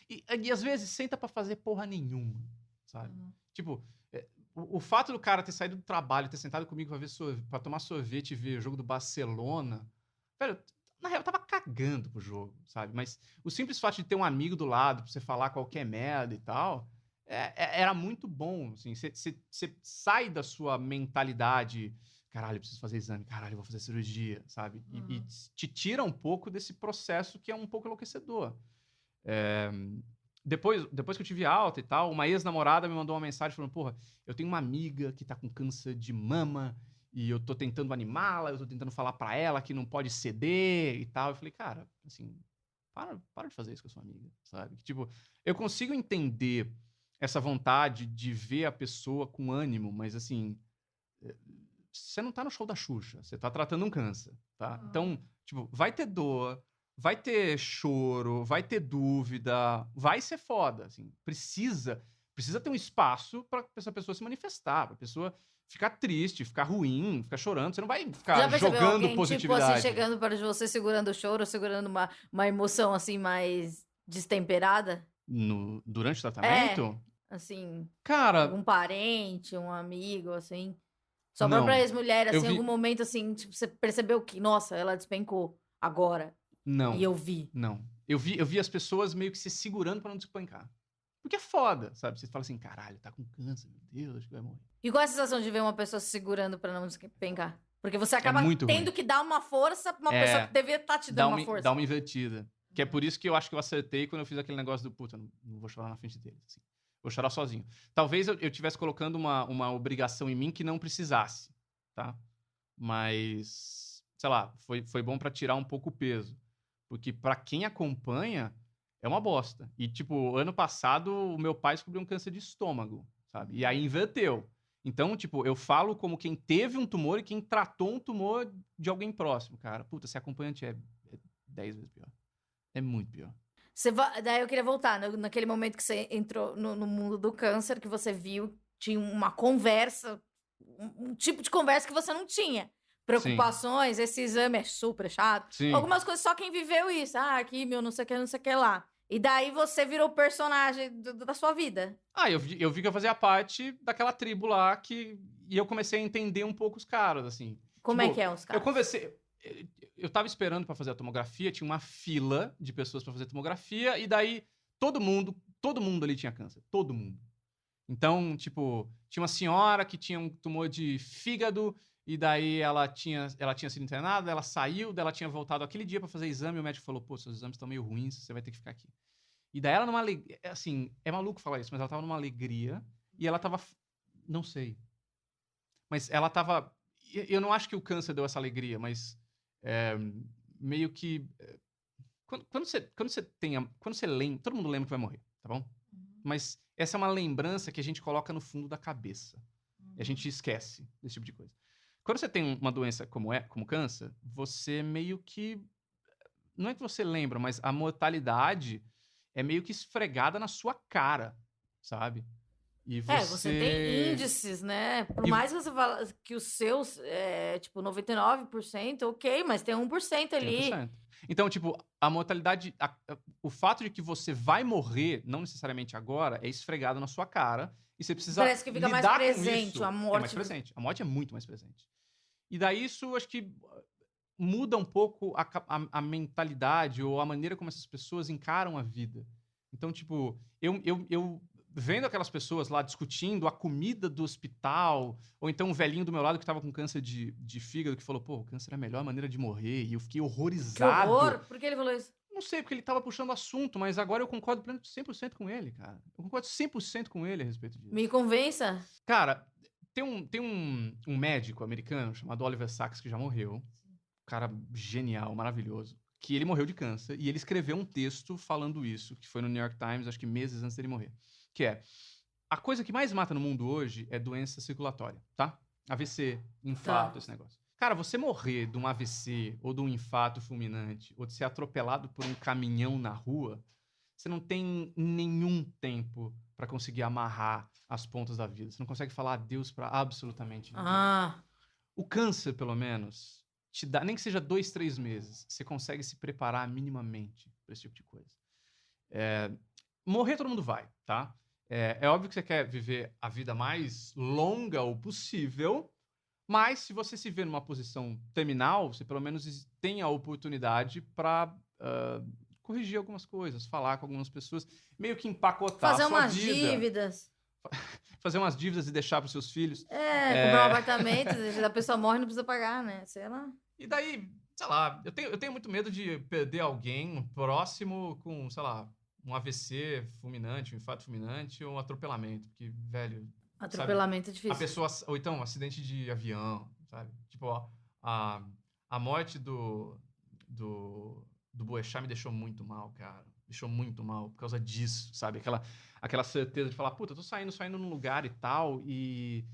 E às vezes senta pra fazer porra nenhuma, sabe? Tipo, o fato do cara ter saído do trabalho, ter sentado comigo pra tomar sorvete e ver o jogo do Barcelona, velho, na real eu tava cagando pro jogo, sabe? Mas o simples fato de ter um amigo do lado pra você falar qualquer merda e tal, era muito bom, assim, você sai da sua mentalidade, caralho, eu preciso fazer exame, caralho, eu vou fazer cirurgia, sabe? E te tira um pouco desse processo que é um pouco enlouquecedor. Depois que eu tive alta e tal, uma ex-namorada me mandou uma mensagem falando, porra, eu tenho uma amiga que tá com câncer de mama e eu tô tentando animá-la, eu tô tentando falar pra ela que não pode ceder e tal. Eu falei, cara, assim, para de fazer isso com a sua amiga, sabe? Tipo, eu consigo entender essa vontade de ver a pessoa com ânimo, mas assim, você não tá no show da Xuxa, você tá tratando um câncer, tá? Então, tipo, vai ter dor, vai ter choro, vai ter dúvida, vai ser foda, assim. Precisa ter um espaço pra essa pessoa se manifestar, pra pessoa ficar triste, ficar ruim, ficar chorando. Você não vai Já ficar percebeu jogando alguém, tipo positividade. assim, chegando perto de você, segurando o choro, segurando uma emoção, assim, mais destemperada? Durante o tratamento? Assim, Cara, algum parente, um amigo, assim. Sua não. própria ex-mulher, Eu assim, em vi- algum momento, assim, tipo, você percebeu que, nossa, ela despencou agora. Não. E eu vi. Não. Eu vi as pessoas meio que se segurando pra não despencar. Porque é foda, sabe? Você fala assim, caralho, tá com câncer, meu Deus, acho que vai morrer. E qual é a sensação de ver uma pessoa se segurando pra não despencar? Porque você acaba muito tendo ruim. que dar uma força pra uma pessoa que deveria estar te dando uma força. Dá uma invertida. Que é por isso que eu acho que eu acertei quando eu fiz aquele negócio do puta, não vou chorar na frente deles, assim. Vou chorar sozinho. Talvez eu tivesse colocando uma obrigação em mim que não precisasse, tá? Mas, sei lá, foi bom pra tirar um pouco o peso. Porque pra quem acompanha, é uma bosta. E, tipo, ano passado, o meu pai descobriu um câncer de estômago, sabe? E aí inverteu. Então, tipo, eu falo como quem teve um tumor e quem tratou um tumor de alguém próximo, cara. Puta, ser acompanhante é 10 vezes pior. É muito pior. Daí eu queria voltar, naquele momento que você entrou no mundo do câncer, que você viu, tinha uma conversa, um tipo de conversa que você não tinha. Preocupações, esse exame é super chato. Sim. Algumas coisas só quem viveu isso. Ah, aqui, meu, não sei o que lá. E daí você virou personagem da sua vida. Ah, eu vi que eu fazia parte daquela tribo lá e eu comecei a entender um pouco os caras, assim. Como Tipo, é que é os caras? Eu conversei. Eu tava esperando pra fazer a tomografia, tinha uma fila de pessoas pra fazer a tomografia, e daí todo mundo ali tinha câncer. Todo mundo. Então, tipo, tinha uma senhora que tinha um tumor de fígado, e daí ela tinha sido internada, ela saiu, daí ela tinha voltado aquele dia pra fazer exame, e o médico falou, pô, seus exames estão meio ruins, você vai ter que ficar aqui. E daí ela numa alegria, assim, é maluco falar isso, mas ela tava numa alegria, e ela tava, não sei, mas ela tava, eu não acho que o câncer deu essa alegria, mas meio que, quando você lembra, todo mundo lembra que vai morrer, tá bom? Mas essa é uma lembrança que a gente coloca no fundo da cabeça. E a gente esquece desse tipo de coisa. Quando você tem uma doença como câncer, você meio que... Não é que você lembra, mas a mortalidade é meio que esfregada na sua cara, sabe? E você tem índices, né? Por mais que você fala que os seus é, tipo, 99%, ok, mas tem 1% ali. 100%. Então, tipo, a mortalidade... o fato de que você vai morrer, não necessariamente agora, é esfregado na sua cara. E você precisa Parece que fica mais lidar presente, com isso. a morte. É mais presente. A morte é muito mais presente. E daí isso, acho que muda um pouco a mentalidade ou a maneira como essas pessoas encaram a vida. Então, tipo, eu vendo aquelas pessoas lá discutindo a comida do hospital, ou então um velhinho do meu lado que tava com câncer de fígado, que falou, pô, o câncer é a melhor maneira de morrer, e eu fiquei horrorizado. Que horror! Por que ele falou isso? Não sei, porque ele tava puxando o assunto, mas agora eu concordo 100% com ele, cara. Eu concordo 100% com ele a respeito disso. Me convença. Cara, tem um médico americano chamado Oliver Sacks, que já morreu. Um cara genial, maravilhoso. Que ele morreu de câncer, e ele escreveu um texto falando isso, que foi no New York Times, acho que meses antes dele morrer. Que é, a coisa que mais mata no mundo hoje é doença circulatória, tá? AVC, infarto, esse negócio. Cara, você morrer de um AVC, ou de um infarto fulminante, ou de ser atropelado por um caminhão na rua, você não tem nenhum tempo pra conseguir amarrar as pontas da vida. Você não consegue falar adeus pra absolutamente ninguém. O câncer, pelo menos, te dá, nem que seja 2, 3 meses, você consegue se preparar minimamente pra esse tipo de coisa. Morrer todo mundo vai, tá? É óbvio que você quer viver a vida mais longa o possível, mas se você se vê numa posição terminal, você pelo menos tem a oportunidade para corrigir algumas coisas, falar com algumas pessoas, meio que empacotar fazer a sua umas vida. dívidas. Fazer umas dívidas e deixar para os seus filhos. Comprar um apartamento, a pessoa morre e não precisa pagar, né? Sei lá. E daí, sei lá, eu tenho muito medo de perder alguém próximo com, sei lá, um AVC fulminante, um infarto fulminante ou um atropelamento. Porque, velho... Atropelamento sabe, é difícil. a pessoa, ou então, um acidente de avião, sabe? Tipo, ó, a morte do Boechat me deixou muito mal, cara. Deixou muito mal por causa disso, sabe? Aquela certeza de falar, puta, eu tô saindo num lugar e tal, e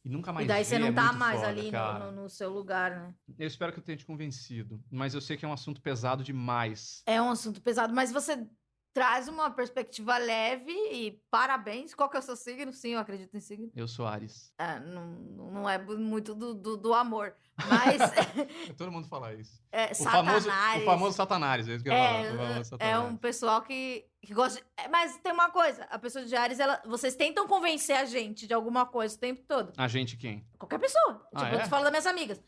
E nunca mais E daí ver você não é tá muito mais foda, ali cara. no seu lugar, né? Eu espero que eu tenha te convencido. Mas eu sei que é um assunto pesado demais. É um assunto pesado, mas você traz uma perspectiva leve e parabéns. Qual que é o seu signo? Sim, eu acredito em signo. Eu sou Ares. Não é muito do amor, mas Todo mundo fala isso. é, O famoso Satanás. Satanás, é isso que eu ia falar. O famoso É Satanás. um pessoal que gosta. Mas tem uma coisa: a pessoa de Ares, vocês tentam convencer a gente de alguma coisa o tempo todo. A gente quem? Qualquer pessoa. Ah, Tipo, eu é? tô falando das minhas amigas.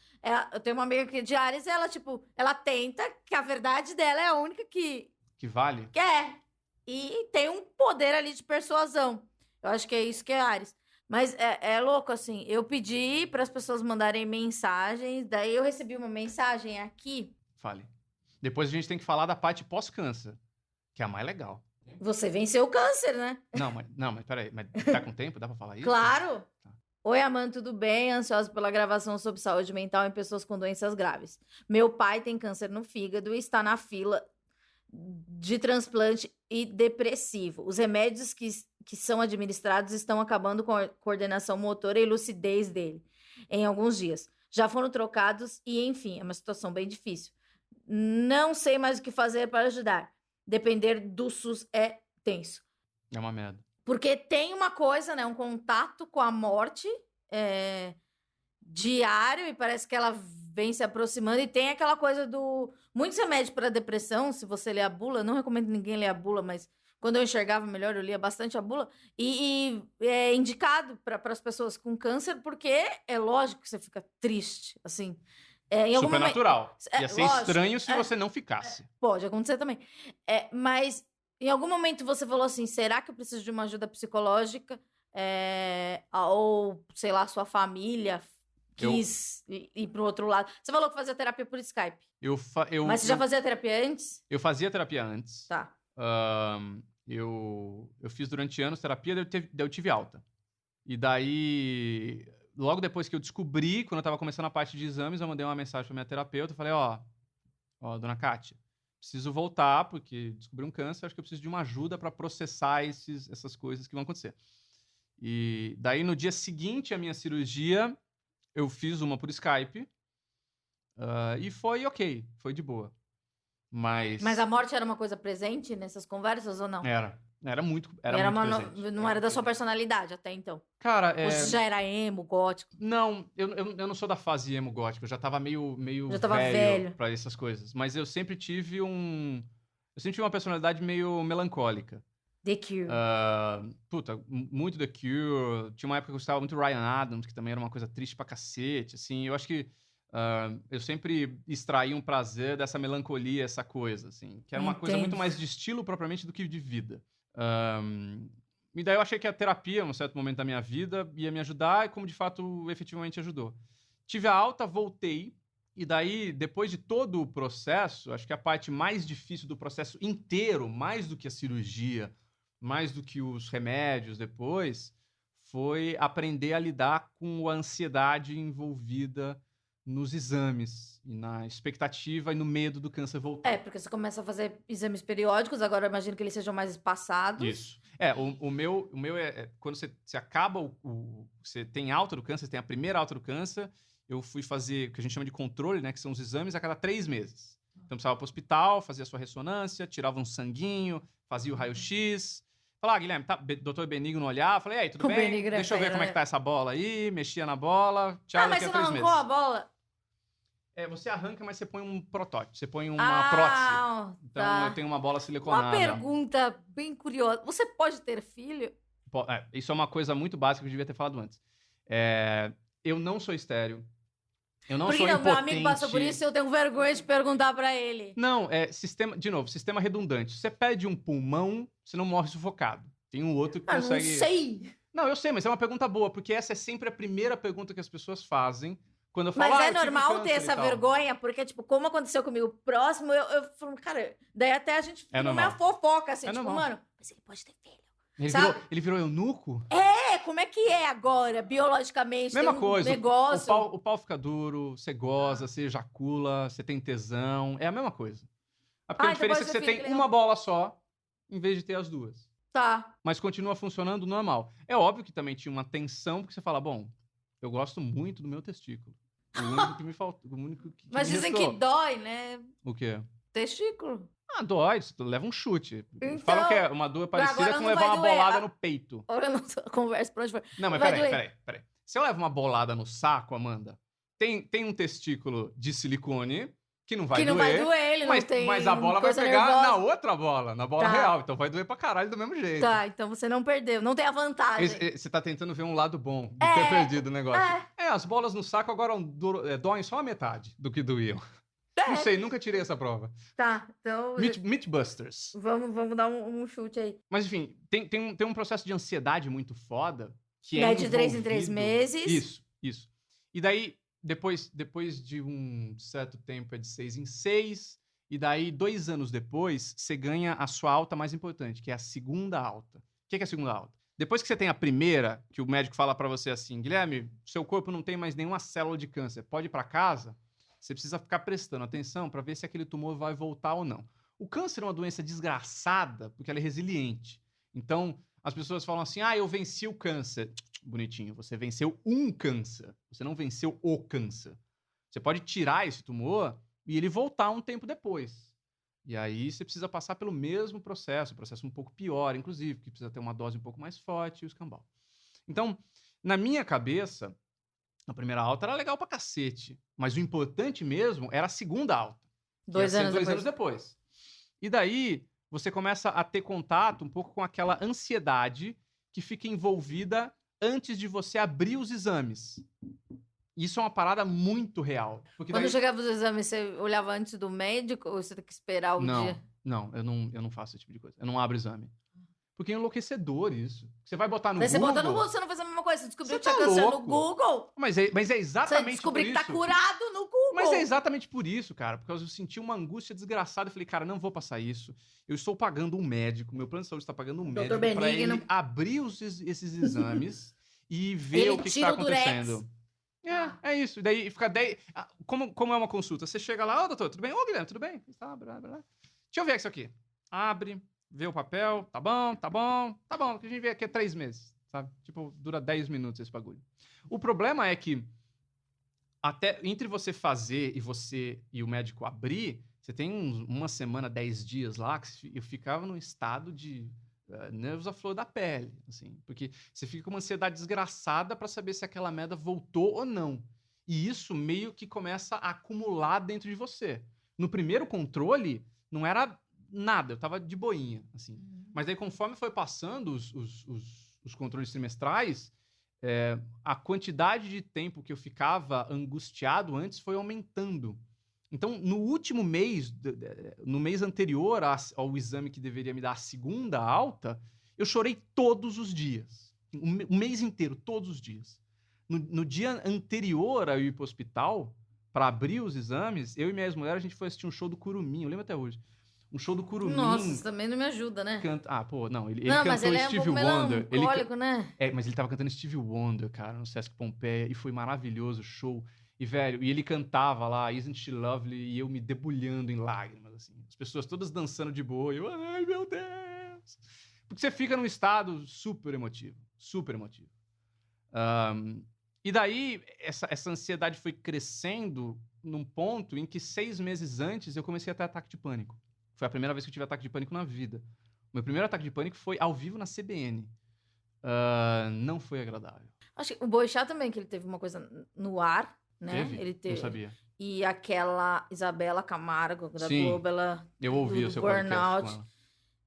Eu tenho uma amiga que de Ares, ela, tipo, ela tenta que a verdade dela é a única que Que vale? quer. E tem um poder ali de persuasão. Eu acho que é isso que é Ares. Mas é louco, assim. Eu pedi para as pessoas mandarem mensagens, daí eu recebi uma mensagem aqui. Fale. Depois a gente tem que falar da parte pós-câncer, que é a mais legal. Você venceu o câncer, né? Não, mas peraí. Mas tá com tempo? Dá pra falar isso? Claro! Tá. Oi, Amanda, tudo bem? Ansiosa pela gravação sobre saúde mental em pessoas com doenças graves. Meu pai tem câncer no fígado e está na fila de transplante e depressivo. Os remédios que são administrados estão acabando com a coordenação motora e lucidez dele em alguns dias. Já foram trocados e, enfim, é uma situação bem difícil. Não sei mais o que fazer para ajudar. Depender do SUS é tenso. É uma merda. Porque tem uma coisa, né? Um contato com a morte diário e parece que ela vem se aproximando. E tem aquela coisa do... Muitos remédios para depressão, se você ler a bula, não recomendo ninguém ler a bula, mas quando eu enxergava melhor, eu lia bastante a bula. E é indicado para as pessoas com câncer, porque é lógico que você fica triste, assim. Em algum momento... Supernatural. Ia ser lógico, estranho se você não ficasse. Pode acontecer também. Mas em algum momento você falou assim, será que eu preciso de uma ajuda psicológica? Ou, sei lá, sua família quis ir pro outro lado. Você falou que fazia terapia por Skype. Mas você já fazia terapia antes? Eu fazia terapia antes. Tá. Eu fiz durante anos terapia, daí eu tive alta. E daí, logo depois que eu descobri, quando eu tava começando a parte de exames, eu mandei uma mensagem pra minha terapeuta, eu falei, ó, dona Kátia, preciso voltar, porque descobri um câncer, acho que eu preciso de uma ajuda para processar essas coisas que vão acontecer. E daí, no dia seguinte à minha cirurgia, eu fiz uma por Skype, e foi ok, foi de boa. Mas a morte era uma coisa presente nessas conversas ou não? Era muito presente. Não era da sua personalidade até então? Cara, Ou você já era emo, gótico? Não, eu não sou da fase emo gótico, eu já tava meio já tava velho pra essas coisas. Mas eu sempre tive uma personalidade meio melancólica. The Cure. Muito The Cure. Tinha uma época que eu gostava muito do Ryan Adams, que também era uma coisa triste pra cacete, assim. Eu acho que eu sempre extraí um prazer dessa melancolia, essa coisa, assim. Que era uma coisa muito mais de estilo propriamente do que de vida. E daí eu achei que a terapia, em um certo momento da minha vida, ia me ajudar, e como de fato efetivamente ajudou. Tive a alta, voltei, e daí, depois de todo o processo, acho que a parte mais difícil do processo inteiro, mais do que a cirurgia, mais do que os remédios depois, foi aprender a lidar com a ansiedade envolvida nos exames, e na expectativa e no medo do câncer voltar. Porque você começa a fazer exames periódicos, agora eu imagino que eles sejam mais espaçados. Isso. O meu quando você acaba você tem alta do câncer, você tem a primeira alta do câncer, eu fui fazer o que a gente chama de controle, né, que são os exames a cada 3 meses. Então, eu precisava ir para o hospital, fazia a sua ressonância, tirava um sanguinho, fazia o raio-x. Falava, Guilherme, doutor Benigno olhar. Falei, e aí, tudo bem? Deixa eu ver como é que tá essa bola aí. Mexia na bola. Tchau, mas você não arrancou a bola? Você arranca, mas você põe um protótipo. Você põe uma prótese. Então, tá. Eu tenho uma bola siliconada. Uma pergunta bem curiosa. Você pode ter filho? Isso é uma coisa muito básica que eu devia ter falado antes. Eu não sou estéril. Eu não sou impotente. Meu amigo passou por isso e eu tenho vergonha de perguntar pra ele. Não, sistema redundante. Se você pede um pulmão, você não morre sufocado. Tem um outro que consegue... Não sei. Não, eu sei, mas é uma pergunta boa, porque essa é sempre a primeira pergunta que as pessoas fazem quando eu falo... Mas é normal ter essa vergonha, porque, tipo, como aconteceu comigo próximo, eu falo, cara, daí até a gente ficou meio fofoca, assim, tipo, mano, mas ele pode ter filho. Ele virou eunuco? Como é que é agora, biologicamente? Mesma coisa. Negócio. O pau fica duro, você goza, você ejacula, você tem tesão. É a mesma coisa. A diferença é que você tem uma bola só, em vez de ter as duas. Tá. Mas continua funcionando normal. É óbvio que também tinha uma tensão, porque você fala, bom, Eu gosto muito do meu testículo. O único que me falta. O único que Mas me dizem restou. que dói, né? O quê? Testículo. Ah, dói, tu leva um chute. Então, Falam que é uma dor parecida agora com não levar vai uma doer. bolada no peito. Ora, não conversa pra onde for. Não, mas Vai peraí. doer. Se eu levo uma bolada no saco, Amanda, tem um testículo de silicone que não vai Que não doer. vai doer, ele não tem Mas a bola vai coisa pegar nervosa. na outra bola, na bola Tá. real. Então vai doer pra caralho do mesmo jeito. Tá, então você não perdeu. Não tem a vantagem. Você tá tentando ver um lado bom de ter perdido o negócio. É. As bolas no saco agora doem só a metade do que doíam. Não sei, nunca tirei essa prova. Tá, então... Mythbusters. Vamos dar um chute aí. Mas enfim, tem um processo de ansiedade muito foda. Que É é de 3 em 3 envolvido- meses. Isso. E daí, depois de um certo tempo, é de 6 em 6. E daí, 2 anos depois, você ganha a sua alta mais importante, que é a segunda alta. O que é a segunda alta? Depois que você tem a primeira, que o médico fala pra você assim, Guilherme, seu corpo não tem mais nenhuma célula de câncer, pode ir pra casa, você precisa ficar prestando atenção pra ver se aquele tumor vai voltar ou não. O câncer é uma doença desgraçada, porque ela é resiliente. Então, as pessoas falam assim, eu venci o câncer. Bonitinho, você venceu um câncer, você não venceu o câncer. Você pode tirar esse tumor e ele voltar um tempo depois. E aí você precisa passar pelo mesmo processo, um processo um pouco pior, inclusive, que precisa ter uma dose um pouco mais forte e o escambau. Então, na minha cabeça, a primeira alta era legal pra cacete, mas o importante mesmo era a segunda alta. Que ia 2 ser anos 2 depois. anos depois. E daí, você começa a ter contato um pouco com aquela ansiedade que fica envolvida antes de você abrir os exames. Isso é uma parada muito real. Porque Quando daí... chegava os exames, você olhava antes do médico ou você tem que esperar o dia? Não, eu não faço esse tipo de coisa. Eu não abro exame. Porque é enlouquecedor isso. Você vai botar no Daí você Google... bota no Google, você não fez a mesma coisa. Você descobriu Você que tinha tá câncer no louco. Google. Mas é Você exatamente descobriu por que isso. tá curado no Google. Mas é exatamente por isso, cara. Porque eu senti uma angústia desgraçada. Eu falei, cara, não vou passar isso. Eu estou pagando um médico. Meu plano de saúde está pagando um médico pra Benigno. ele abrir esses exames e ver Ele o que tira está o durex. acontecendo. É isso. E daí fica 10... Como é uma consulta? Você chega lá, doutor, tudo bem? Guilherme, tudo bem? Abre. Deixa eu ver isso aqui. Abre, vê o papel. Tá bom. Que a gente vê aqui é 3 meses, sabe? Tipo, dura 10 minutos esse bagulho. O problema é que até entre você fazer e o médico abrir, você tem uma semana, 10 dias lá, que eu ficava num estado de nervos à flor da pele, assim, porque você fica com uma ansiedade desgraçada pra saber se aquela merda voltou ou não. E isso meio que começa a acumular dentro de você. No primeiro controle, não era nada, eu tava de boinha, assim. Mas aí, conforme foi passando os controles trimestrais, a quantidade de tempo que eu ficava angustiado antes foi aumentando. Então, no último mês, no mês anterior ao exame que deveria me dar a segunda alta, eu chorei todos os dias. O mês inteiro, todos os dias. No dia anterior a eu ir pro hospital, para abrir os exames, eu e minha ex-mulher, a gente foi assistir um show do Curumim, eu lembro até hoje. Um show do Curumim. Nossa, isso também não me ajuda, né? Não, ele Não, cantou mas ele é um Stevie pouco Wonder. melancólico, né? Mas ele tava cantando Stevie Wonder, cara, no Sesc Pompeia, e foi maravilhoso o show. E, velho, ele cantava lá, Isn't She Lovely, e eu me debulhando em lágrimas, assim. As pessoas todas dançando de boa, e eu, ai, meu Deus! Porque você fica num estado super emotivo, super emotivo. E daí, essa ansiedade foi crescendo num ponto em que 6 meses antes eu comecei a ter ataque de pânico. Foi a primeira vez que eu tive ataque de pânico na vida. O meu primeiro ataque de pânico foi ao vivo na CBN. Não foi agradável. Acho que o Boixá também, que ele teve uma coisa no ar, né? Teve? Ele teve. Não sabia. E aquela Isabela Camargo, da Sim, Globo, ela... Eu ouvi do o seu burnout. podcast com ela.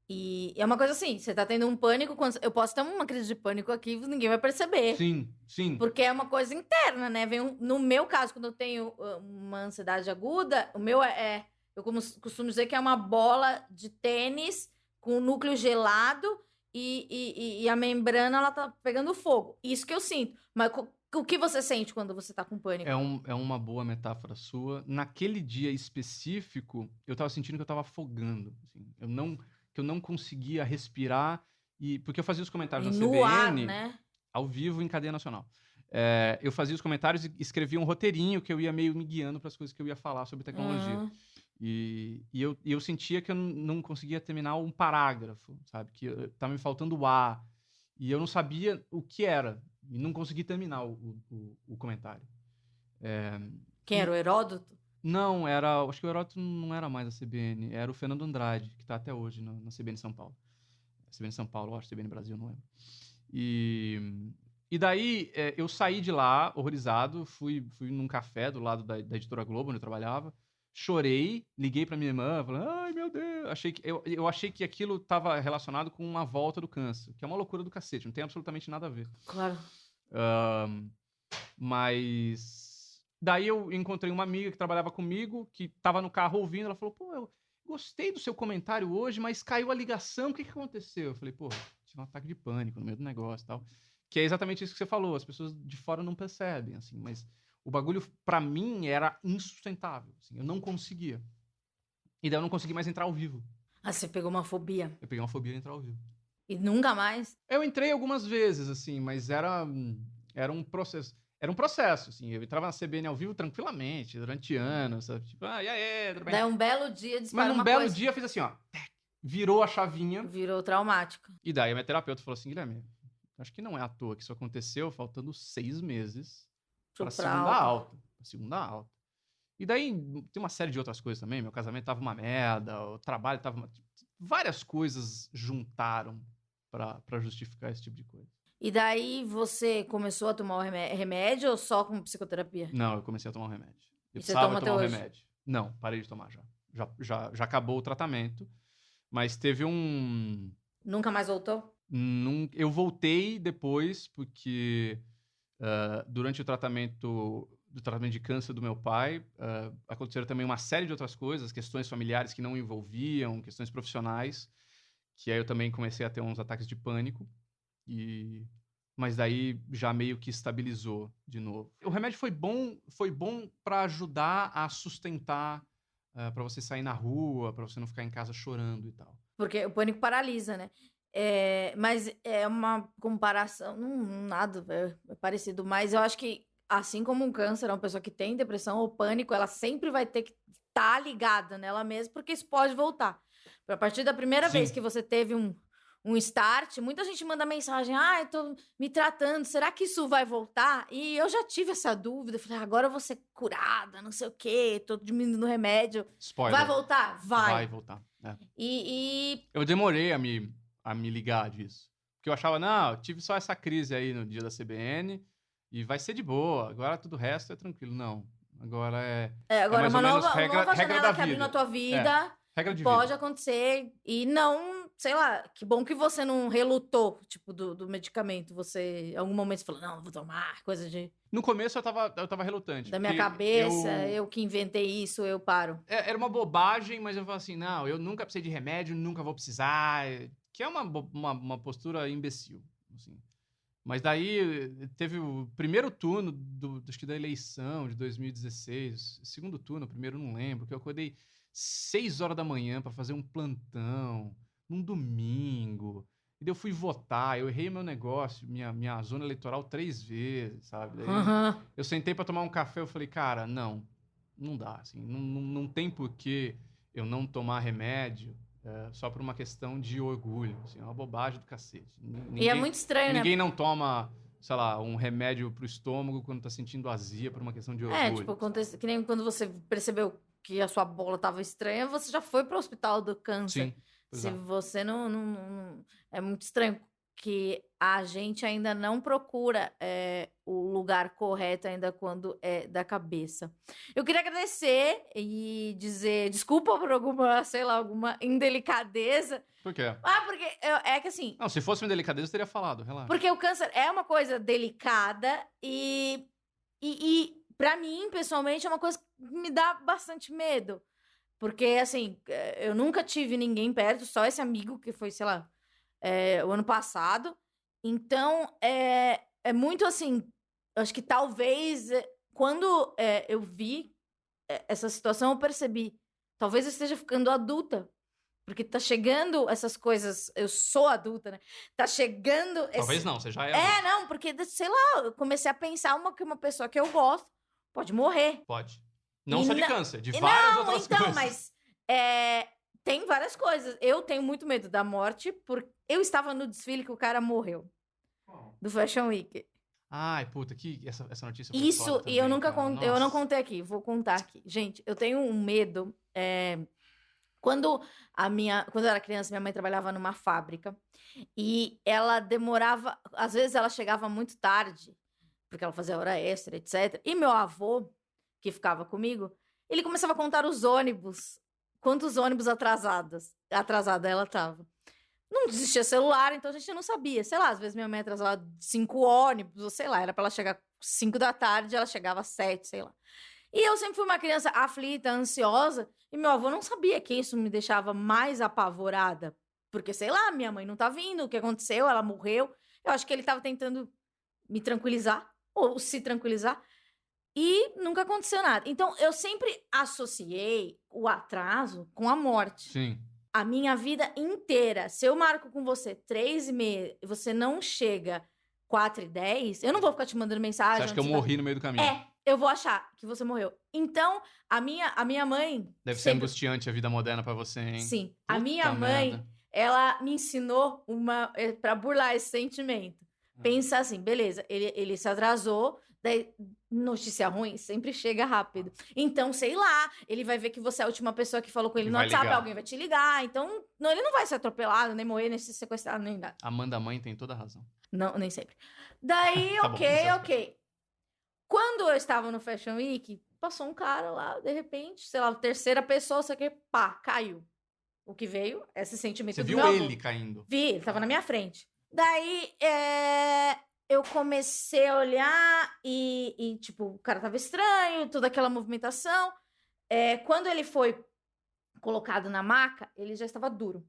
E é uma coisa assim, você tá tendo um pânico, eu posso ter uma crise de pânico aqui, ninguém vai perceber. Sim. Porque é uma coisa interna, né? No meu caso, quando eu tenho uma ansiedade aguda, o meu eu costumo dizer que é uma bola de tênis com o núcleo gelado e a membrana, ela tá pegando fogo. Isso que eu sinto. Mas o que você sente quando você tá com pânico? É uma boa metáfora sua. Naquele dia específico, eu tava sentindo que eu tava afogando. Assim. Que eu não conseguia respirar. Porque eu fazia os comentários na CBN... No ar, né? Ao vivo, em cadeia nacional. Eu fazia os comentários e escrevia um roteirinho que eu ia meio me guiando para as coisas que eu ia falar sobre tecnologia. E eu sentia que eu não conseguia terminar um parágrafo, sabe? Que tava me faltando ar. E eu não sabia o que era. E não consegui terminar o comentário. Quem era o Heródoto? Não, acho que o Heródoto não era mais a CBN, era o Fernando Andrade, que tá até hoje na CBN São Paulo. CBN São Paulo, eu acho, CBN Brasil, não lembro. E daí, eu saí de lá, horrorizado, fui num café do lado da Editora Globo, onde eu trabalhava, chorei, liguei pra minha irmã, falei, ai, meu Deus, eu achei que aquilo estava relacionado com uma volta do câncer, que é uma loucura do cacete, não tem absolutamente nada a ver. Claro. Mas daí eu encontrei uma amiga que trabalhava comigo, que estava no carro ouvindo, ela falou, pô, eu gostei do seu comentário hoje, mas caiu a ligação, o que aconteceu? Eu falei, pô, tive um ataque de pânico no meio do negócio e tal. Que é exatamente isso que você falou, as pessoas de fora não percebem, assim, mas o bagulho, pra mim, era insustentável, assim, eu não conseguia. E daí eu não consegui mais entrar ao vivo. Ah, você pegou uma fobia. Eu peguei uma fobia de entrar ao vivo. E nunca mais? Eu entrei algumas vezes, assim, mas era um processo. Era um processo, assim. Eu entrava na CBN ao vivo tranquilamente, durante anos, sabe? Tipo, e aí, tudo bem? Daí um belo dia disparou Mas uma um belo coisa. dia eu fiz assim, ó. Virou a chavinha. Virou traumático. E daí a minha terapeuta falou assim, Guilherme, acho que não é à toa que isso aconteceu faltando 6 meses pra segunda alta. E daí tem uma série de outras coisas também. Meu casamento tava uma merda, o trabalho tava várias coisas juntaram pra justificar esse tipo de coisa. E daí você começou a tomar o remédio ou só com psicoterapia? Não, eu comecei a tomar um remédio. Eu E você precisava toma até tomar um hoje? remédio. Não, parei de tomar já. Já acabou o tratamento. Mas teve um... Nunca mais voltou? Eu voltei depois, porque durante o tratamento de câncer do meu pai, aconteceram também uma série de outras coisas, questões familiares que não envolviam, questões profissionais, que aí eu também comecei a ter uns ataques de pânico. Mas daí já meio que estabilizou de novo. O remédio foi bom para ajudar a sustentar, para você sair na rua, para você não ficar em casa chorando e tal. Porque o pânico paralisa, né? Mas é uma comparação, nada é parecido. Mas eu acho que, assim como um câncer, uma pessoa que tem depressão ou pânico, ela sempre vai ter que estar ligada nela mesma, porque isso pode voltar. A partir da primeira vez que você teve um start, muita gente manda mensagem, eu tô me tratando, será que isso vai voltar? E eu já tive essa dúvida, falei, agora eu vou ser curada, não sei o quê, tô diminuindo o remédio. Spoiler. Vai voltar? Vai voltar. Eu demorei a me ligar disso. Porque eu achava, não, eu tive só essa crise aí no dia da CBN e vai ser de boa, agora tudo o resto é tranquilo. Não, agora agora mais uma ou menos nova regra janela da que abriu vida. na tua vida. Regra de Pode vida. acontecer e não, sei lá, que bom que você não relutou, tipo, do medicamento. Você, em algum momento, você falou, não vou tomar, coisa de... No começo eu tava relutante. Da minha cabeça, eu que inventei isso, eu paro. Era uma bobagem, mas eu falei assim, não, eu nunca precisei de remédio, nunca vou precisar, que é uma postura imbecil, assim. Mas daí teve o primeiro turno acho que da eleição de 2016, segundo turno, o primeiro não lembro, que eu acordei 6 horas da manhã para fazer um plantão, num domingo. E daí eu fui votar, eu errei meu negócio, minha zona eleitoral 3 vezes, sabe? Daí eu sentei para tomar um café, eu falei, cara, não dá, assim, não tem porquê eu não tomar remédio só por uma questão de orgulho, assim, é uma bobagem do cacete. E é muito estranho, né? Ninguém não toma, sei lá, um remédio pro estômago quando tá sentindo azia por uma questão de orgulho. Tipo, que nem quando você percebeu que a sua bola tava estranha, você já foi pro hospital do câncer. Sim. Se você não... É muito estranho que a gente ainda não procura o lugar correto ainda quando é da cabeça. Eu queria agradecer e dizer desculpa por alguma indelicadeza. Por quê? Porque é que assim... Não, se fosse uma delicadeza, eu teria falado, relaxa. Porque o câncer é uma coisa delicada e pra mim, pessoalmente, é uma coisa que me dá bastante medo. Porque, assim, eu nunca tive ninguém perto, só esse amigo que foi, sei lá, o ano passado. Então, é muito assim, acho que talvez, quando eu vi essa situação, eu percebi, talvez eu esteja ficando adulta. Porque tá chegando essas coisas, eu sou adulta, né? Tá chegando... Talvez não, você já é adulta. Não, porque, sei lá, eu comecei a pensar que uma pessoa que eu gosto pode morrer. Pode. Não só de câncer, de várias outras coisas. Não, mas tem várias coisas. Eu tenho muito medo da morte, porque eu estava no desfile que o cara morreu. do Fashion Week. Ai, puta, essa notícia foi Isso, foda e eu também, nunca cara. contei, eu não Nossa. contei aqui, vou contar aqui. Gente, eu tenho um medo. Quando eu era criança, minha mãe trabalhava numa fábrica e ela demorava, às vezes ela chegava muito tarde, porque ela fazia hora extra, etc. E meu avô, que ficava comigo, ele começava a contar os ônibus, quantos ônibus atrasada ela tava. Não existia celular, então a gente não sabia. Sei lá, às vezes minha mãe atrasava 5 ônibus, ou sei lá, era pra ela chegar 5 da tarde, ela chegava às 7, sei lá. E eu sempre fui uma criança aflita, ansiosa, e meu avô não sabia que isso me deixava mais apavorada. Porque, sei lá, minha mãe não tá vindo, o que aconteceu, ela morreu. Eu acho que ele tava tentando me tranquilizar, ou se tranquilizar, e nunca aconteceu nada. Então, eu sempre associei o atraso com a morte. Sim. A minha vida inteira, se eu marco com você 3h30 e você não chega 4h10, eu não vou ficar te mandando mensagem. Você acha que eu morri no meio do caminho? Eu vou achar que você morreu. Então, a minha mãe... Deve ser angustiante a vida moderna pra você, hein? Sim. Puta A minha mãe, merda. ela me ensinou pra burlar esse sentimento. Pensa assim, beleza, ele se atrasou, daí notícia ruim sempre chega rápido. Então, sei lá, ele vai ver que você é a última pessoa que falou com ele no Vai WhatsApp, ligar. alguém vai te ligar. Então, não, ele não vai ser atropelado, nem morrer, nem ser sequestrado, nem nada. Amanda mãe tem toda a razão. Não, nem sempre. Daí, Tá bom, ok. Quando eu estava no Fashion Week, passou um cara lá, de repente, sei lá, terceira pessoa, sei que, pá, caiu. O que veio, esse sentimento Você do viu meu avô. ele caindo? Vi, ele tava na minha frente. Daí, eu comecei a olhar e, tipo, o cara tava estranho, toda aquela movimentação. Quando ele foi colocado na maca, ele já estava duro.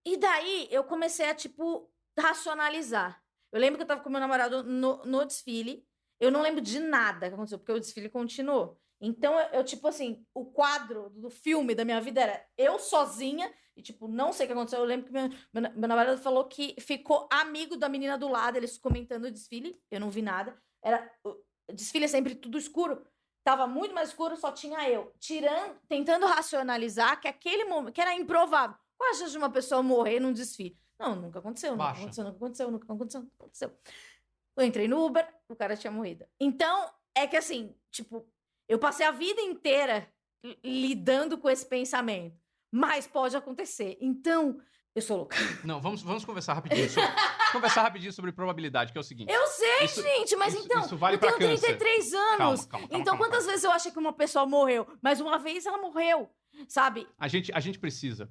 E daí, eu comecei a, tipo, racionalizar. Eu lembro que eu tava com meu namorado no desfile. Eu não lembro de nada que aconteceu, porque o desfile continuou. Então, eu tipo assim, o quadro do filme da minha vida era eu sozinha e, tipo, não sei o que aconteceu. Eu lembro que meu namorado falou que ficou amigo da menina do lado, eles comentando o desfile. Eu não vi nada. O desfile é sempre tudo escuro. Tava muito mais escuro, só tinha eu. Tentando racionalizar que aquele momento, que era improvável. Qual a chance de uma pessoa morrer num desfile? Não, nunca aconteceu, nunca Baixa. aconteceu, nunca aconteceu, nunca aconteceu, nunca aconteceu. Eu entrei no Uber, o cara tinha morrido. Então, é que assim, tipo, eu passei a vida inteira lidando com esse pensamento. Mas pode acontecer. Então, eu sou louca. Não, vamos conversar rapidinho. Conversar rapidinho sobre probabilidade, que é o seguinte. Eu sei, Isso- gente, mas isso- então, isso vale eu tenho pra câncer. 33 anos. Calma, Então, quantas vezes eu achei que uma pessoa morreu? Mas uma vez ela morreu, sabe? A gente precisa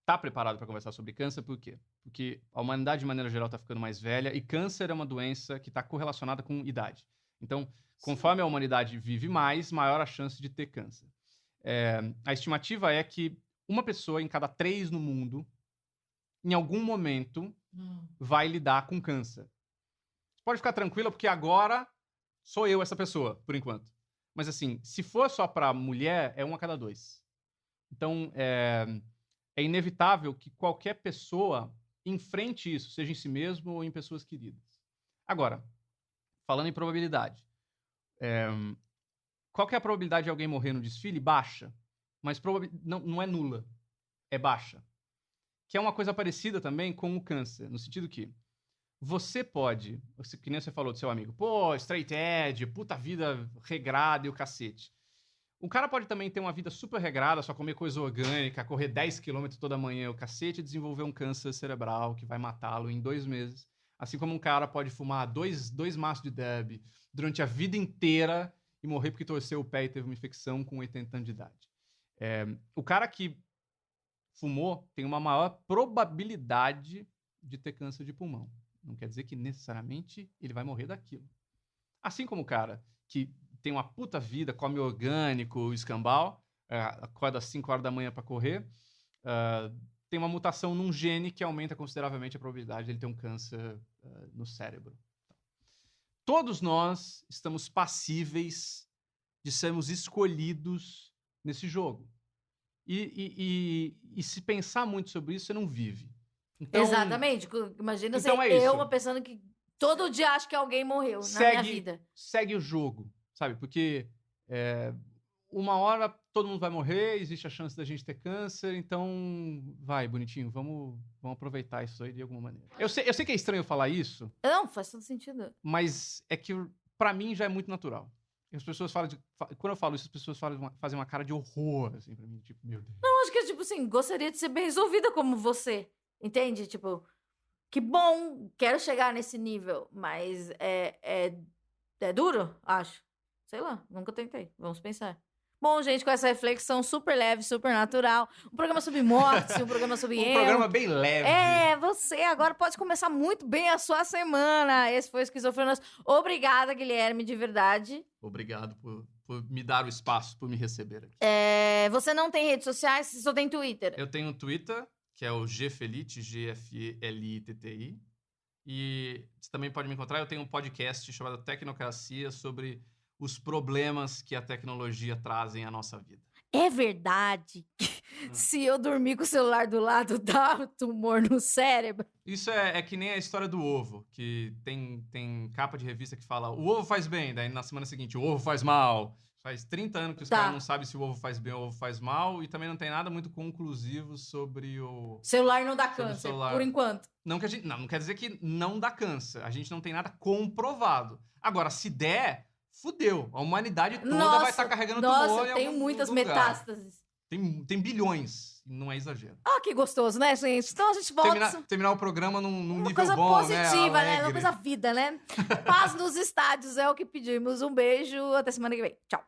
estar preparado para conversar sobre câncer, por quê? Porque a humanidade, de maneira geral, está ficando mais velha e câncer é uma doença que está correlacionada com idade. Então, conforme a humanidade vive mais, maior a chance de ter câncer. A estimativa é que uma pessoa em cada 3 no mundo, em algum momento, vai lidar com câncer. Pode ficar tranquila, porque agora sou eu essa pessoa, por enquanto. Mas assim, se for só para mulher, é 1 a cada 2. Então, é inevitável que qualquer pessoa enfrente isso, seja em si mesmo ou em pessoas queridas. Agora, falando em probabilidade, qual que é a probabilidade de alguém morrer no desfile? Baixa. Mas não é nula, é baixa. Que é uma coisa parecida também com o câncer, no sentido que você pode, que nem você falou do seu amigo, pô, straight edge, puta vida regrada e o cacete. O cara pode também ter uma vida super regrada, só comer coisa orgânica, correr 10 km toda manhã, o cacete, e desenvolver um câncer cerebral que vai matá-lo em 2 meses. Assim como um cara pode fumar dois maços de dab durante a vida inteira e morrer porque torceu o pé e teve uma infecção com 80 anos de idade. O cara que fumou tem uma maior probabilidade de ter câncer de pulmão. Não quer dizer que necessariamente ele vai morrer daquilo. Assim como o cara que tem uma puta vida, come orgânico, escambau, acorda às 5 horas da manhã para correr, tem uma mutação num gene que aumenta consideravelmente a probabilidade de ele ter um câncer no cérebro. Todos nós estamos passíveis de sermos escolhidos nesse jogo. E se pensar muito sobre isso, você não vive. Então, exatamente. Imagina então ser é isso. eu, uma pessoa que todo dia acha que alguém morreu na minha vida. Segue o jogo, sabe? Porque uma hora todo mundo vai morrer, existe a chance da gente ter câncer, então vai, bonitinho, vamos aproveitar isso aí de alguma maneira. Eu sei que é estranho falar isso, Não, faz todo sentido. mas é que pra mim já é muito natural. E as pessoas falam quando eu falo isso, as pessoas fazem uma cara de horror, assim, pra mim, tipo, meu Deus. Eu acho que, tipo assim, gostaria de ser bem resolvida como você, entende? Tipo, que bom, quero chegar nesse nível, mas é duro, acho. Sei lá, nunca tentei, vamos pensar. Bom, gente, com essa reflexão super leve, super natural, um programa sobre morte, um programa sobre Um erro. programa bem leve. Você agora pode começar muito bem a sua semana. Esse foi o Esquizofrenos. Obrigada, Guilherme, de verdade. Obrigado por me dar o espaço, por me receber aqui. Você não tem redes sociais, você só tem Twitter. Eu tenho um Twitter, que é o Gfeliti, G-F-E-L-I-T-T-I. E você também pode me encontrar. Eu tenho um podcast chamado Tecnocracia sobre os problemas que a tecnologia trazem à nossa vida. É verdade que se eu dormir com o celular do lado, dá tumor no cérebro? Isso é que nem a história do ovo, que tem capa de revista que fala o ovo faz bem, daí na semana seguinte o ovo faz mal. Faz 30 anos que os caras não sabem se o ovo faz bem ou o ovo faz mal, e também não tem nada muito conclusivo sobre o... Celular não dá Sobre o câncer, celular. por enquanto. Não quer dizer que não dá câncer. A gente não tem nada comprovado. Agora, se der, fudeu. A humanidade toda vai estar carregando tumor em Nossa, eu tenho algum muitas lugar. metástases. Tem bilhões, não é exagero. Ah, que gostoso, né, gente? Então a gente volta... Terminar o programa num Uma nível coisa bom, positiva, né? Uma Alegre. coisa vida, né? Paz nos estádios é o que pedimos. Um beijo, até semana que vem. Tchau.